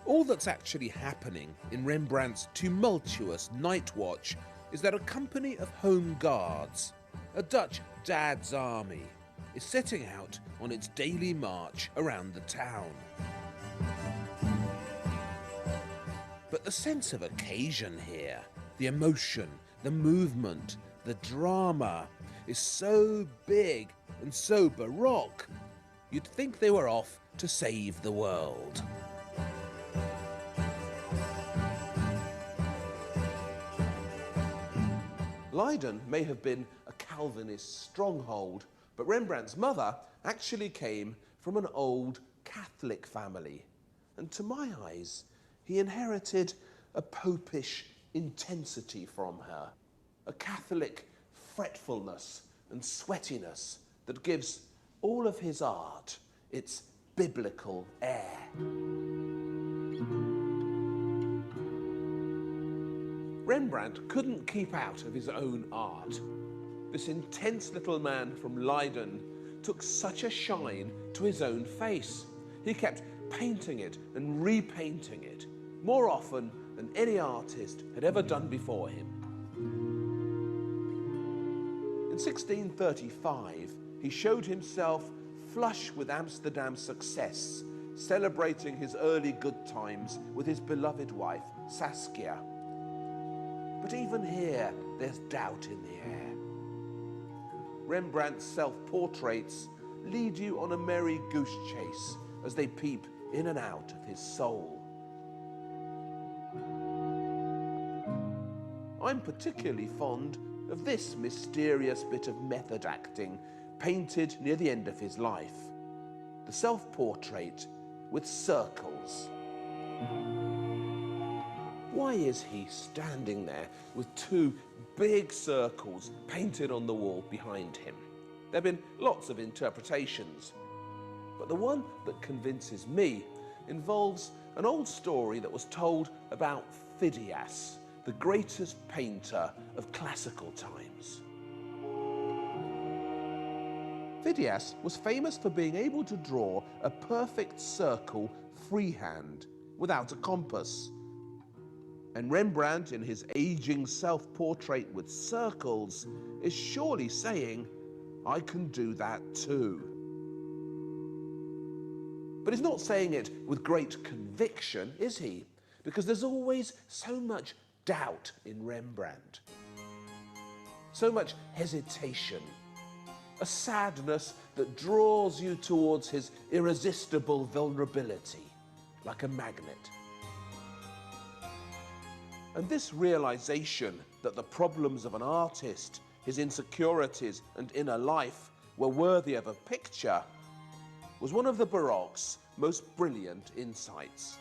All that's actually happening in Rembrandt's tumultuous night watch is that a company of home guards, a Dutch dad's army, is setting out on its daily march around the town. But the sense of occasion here, the emotion, the movement, the drama, is so big and so Baroque, you'd think they were off to save the world. Leiden may have been a Calvinist stronghold, but Rembrandt's mother actually came from an old Catholic family. And to my eyes, he inherited a popish intensity from her, a Catholic fretfulness and sweatiness that gives all of his art its biblical air. Rembrandt couldn't keep out of his own art. This intense little man from Leiden took such a shine to his own face. He kept painting it and repainting it, more often than any artist had ever done before him. In 1635, he showed himself flush with Amsterdam success, celebrating his early good times with his beloved wife, Saskia. But even here, there's doubt in the air. Rembrandt's self-portraits lead you on a merry goose chase as they peep in and out of his soul. I'm particularly fond of this mysterious bit of method acting painted near the end of his life. The self-portrait with circles. Why is he standing there with two big circles painted on the wall behind him? There have been lots of interpretations, but the one that convinces me involves an old story that was told about Phidias, the greatest painter of classical times. Phidias was famous for being able to draw a perfect circle freehand without a compass. And Rembrandt, in his aging self-portrait with circles, is surely saying, I can do that too. But he's not saying it with great conviction, is he? Because there's always so much doubt in Rembrandt. So much hesitation. A sadness that draws you towards his irresistible vulnerability, like a magnet. And this realization that the problems of an artist, his insecurities and inner life were worthy of a picture, was one of the Baroque's most brilliant insights.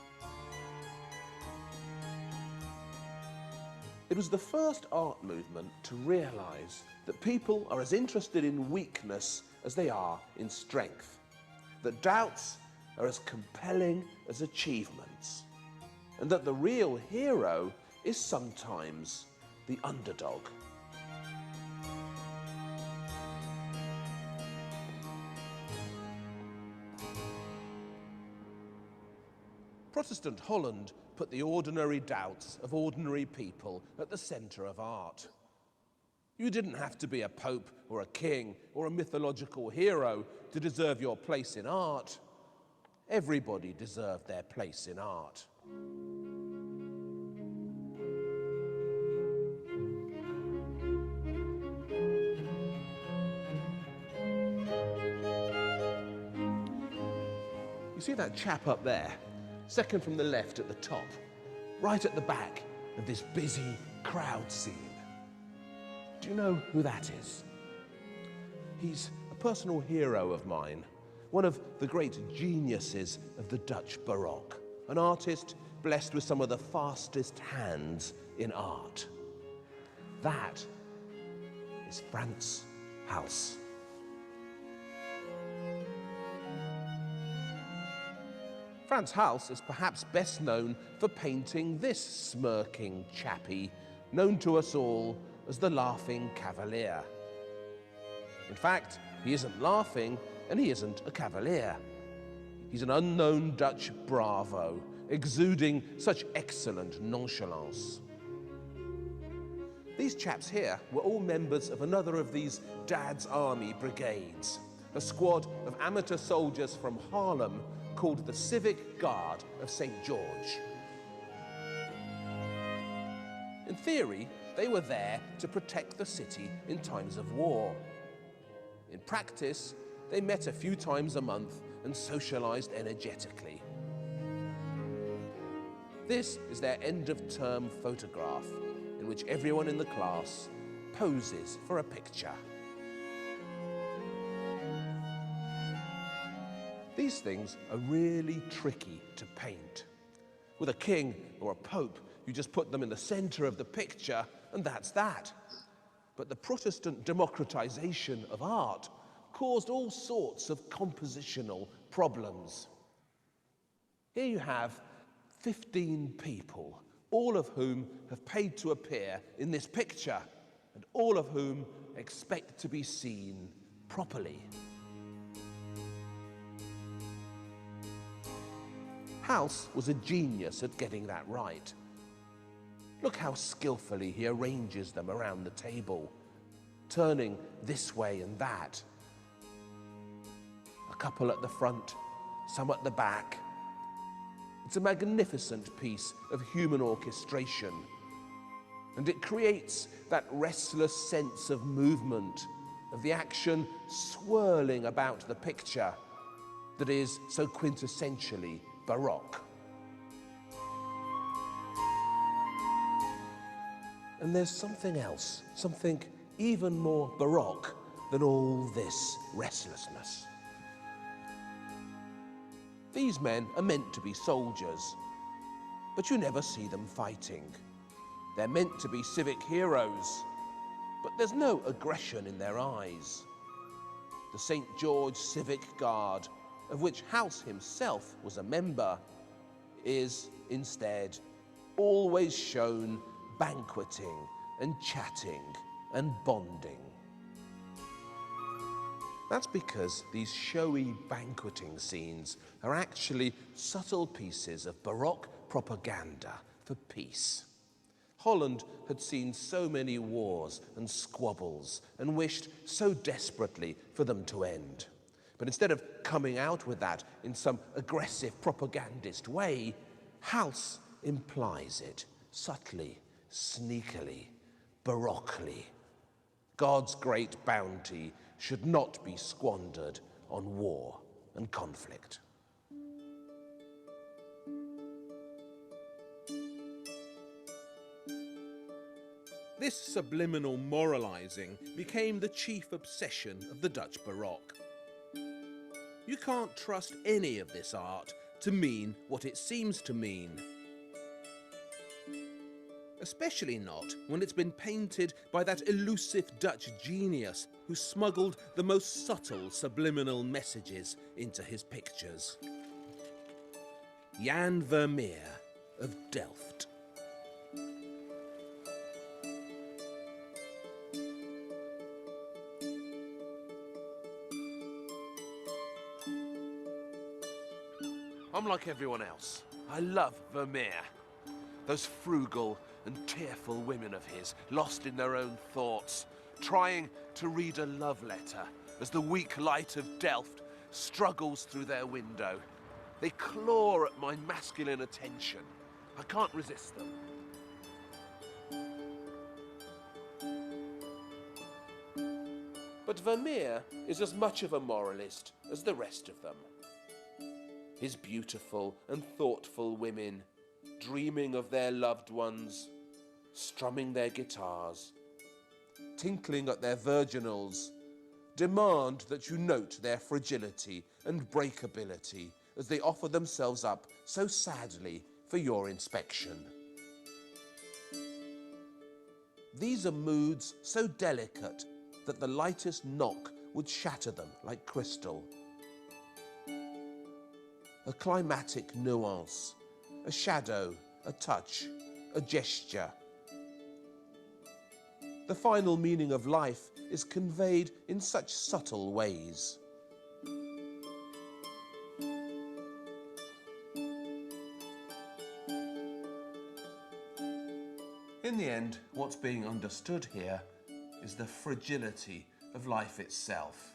It was the first art movement to realize that people are as interested in weakness as they are in strength, that doubts are as compelling as achievements, and that the real hero is sometimes the underdog. Protestant Holland put the ordinary doubts of ordinary people at the center of art. You didn't have to be a pope or a king or a mythological hero to deserve your place in art. Everybody deserved their place in art. You see that chap up there, second from the left at the top, right at the back of this busy crowd scene? Do you know who that is? He's a personal hero of mine, one of the great geniuses of the Dutch Baroque, an artist blessed with some of the fastest hands in art. That is Frans Hals. Frans Hals is perhaps best known for painting this smirking chappie, known to us all as the Laughing Cavalier. In fact, he isn't laughing and he isn't a cavalier. He's an unknown Dutch bravo, exuding such excellent nonchalance. These chaps here were all members of another of these Dad's Army brigades, a squad of amateur soldiers from Haarlem called the Civic Guard of St. George. In theory, they were there to protect the city in times of war. In practice, they met a few times a month and socialized energetically. This is their end-of-term photograph, in which everyone in the class poses for a picture. These things are really tricky to paint. With a king or a pope, you just put them in the center of the picture, and that's that. But the Protestant democratization of art caused all sorts of compositional problems. Here you have 15 people, all of whom have paid to appear in this picture, and all of whom expect to be seen properly. Hals was a genius at getting that right. Look how skillfully he arranges them around the table, turning this way and that, couple at the front, some at the back. It's a magnificent piece of human orchestration, and it creates that restless sense of movement, of the action swirling about the picture that is so quintessentially Baroque. And there's something else, something even more Baroque than all this restlessness. These men are meant to be soldiers, but you never see them fighting. They're meant to be civic heroes, but there's no aggression in their eyes. The St. George Civic Guard, of which House himself was a member, is instead always shown banqueting and chatting and bonding. That's because these showy banqueting scenes are actually subtle pieces of Baroque propaganda for peace. Holland had seen so many wars and squabbles and wished so desperately for them to end. But instead of coming out with that in some aggressive propagandist way, House implies it subtly, sneakily, baroquely. God's great bounty should not be squandered on war and conflict. This subliminal moralizing became the chief obsession of the Dutch Baroque. You can't trust any of this art to mean what it seems to mean. Especially not when it's been painted by that elusive Dutch genius who smuggled the most subtle subliminal messages into his pictures. Jan Vermeer of Delft. I'm like everyone else. I love Vermeer. Those frugal and tearful women of his, lost in their own thoughts, trying to read a love letter as the weak light of Delft struggles through their window. They claw at my masculine attention. I can't resist them. But Vermeer is as much of a moralist as the rest of them. His beautiful and thoughtful women, dreaming of their loved ones, strumming their guitars, tinkling at their virginals, demand that you note their fragility and breakability as they offer themselves up so sadly for your inspection. These are moods so delicate that the lightest knock would shatter them like crystal. A climatic nuance, a shadow, a touch, a gesture. The final meaning of life is conveyed in such subtle ways. In the end, what's being understood here is the fragility of life itself,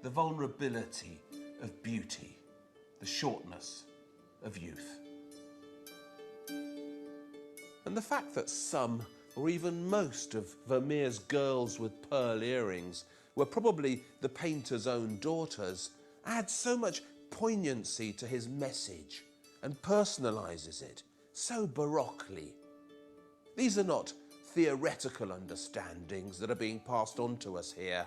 the vulnerability of beauty, the shortness of youth. And the fact that some, or even most, of Vermeer's girls with pearl earrings were probably the painter's own daughters adds so much poignancy to his message and personalises it so baroquely. These are not theoretical understandings that are being passed on to us here.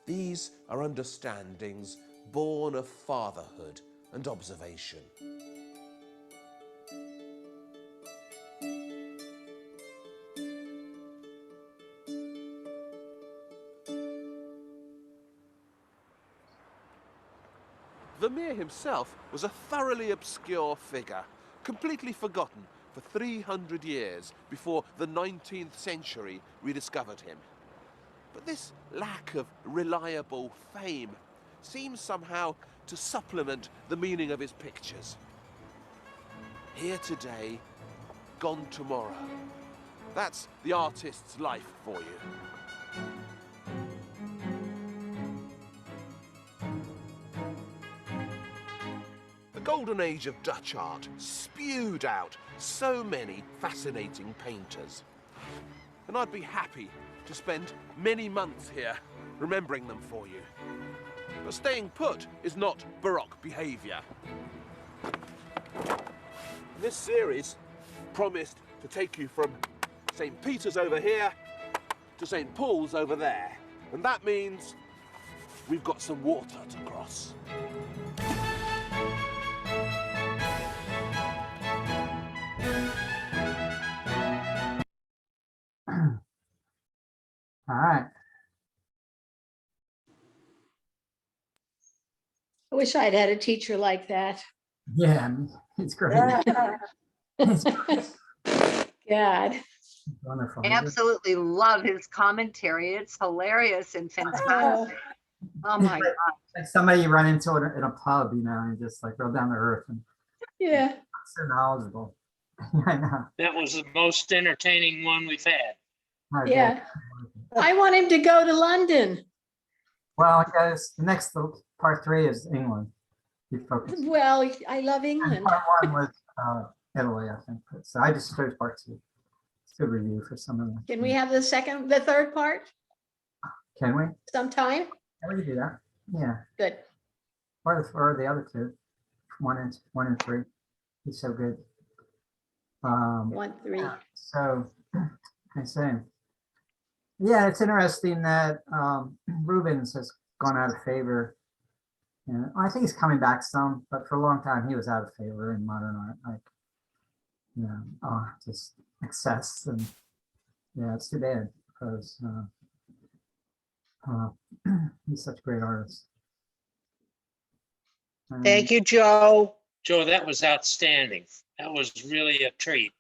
These are understandings born of fatherhood and observation. Vermeer himself was a thoroughly obscure figure, completely forgotten for 300 years before the 19th century rediscovered him. But this lack of reliable fame seems somehow to supplement the meaning of his pictures. Here today, gone tomorrow. That's the artist's life for you. golden age of Dutch art spewed out so many fascinating painters. And I'd be happy to spend many months here remembering them for you. But staying put is not Baroque behaviour. This series promised to take you from St. Peter's over here to St. Paul's over there. And that means we've got some water to cross. All right. I wish I'd had a teacher like that. Yeah, it's great. It's God. wonderful. I absolutely love his commentary. It's hilarious and fantastic. Oh my God. Like somebody you run into in a pub, you know, and just like go down to earth and Yeah. so knowledgeable. I know. That was the most entertaining one we've had. I Yeah. bet. I want him to go to London. Well, guys, the next part 3 is England. You focus. Well, I love And England. part 1 was Italy, I think. So I just chose part 2. It's a good review for some of them. Can we have the third part Can we? sometime? Yeah, we can do that. Yeah. Good. Or the other 2, 1 and 3. He's so good. 1, 3. So I say, yeah, it's interesting that Rubens has gone out of favor. And I think he's coming back some, but for a long time he was out of favor in modern art. Like, you know, just excess, and yeah, it's too bad because he's such a great artist. Thank you, Joe. Joe, that was outstanding. That was really a treat.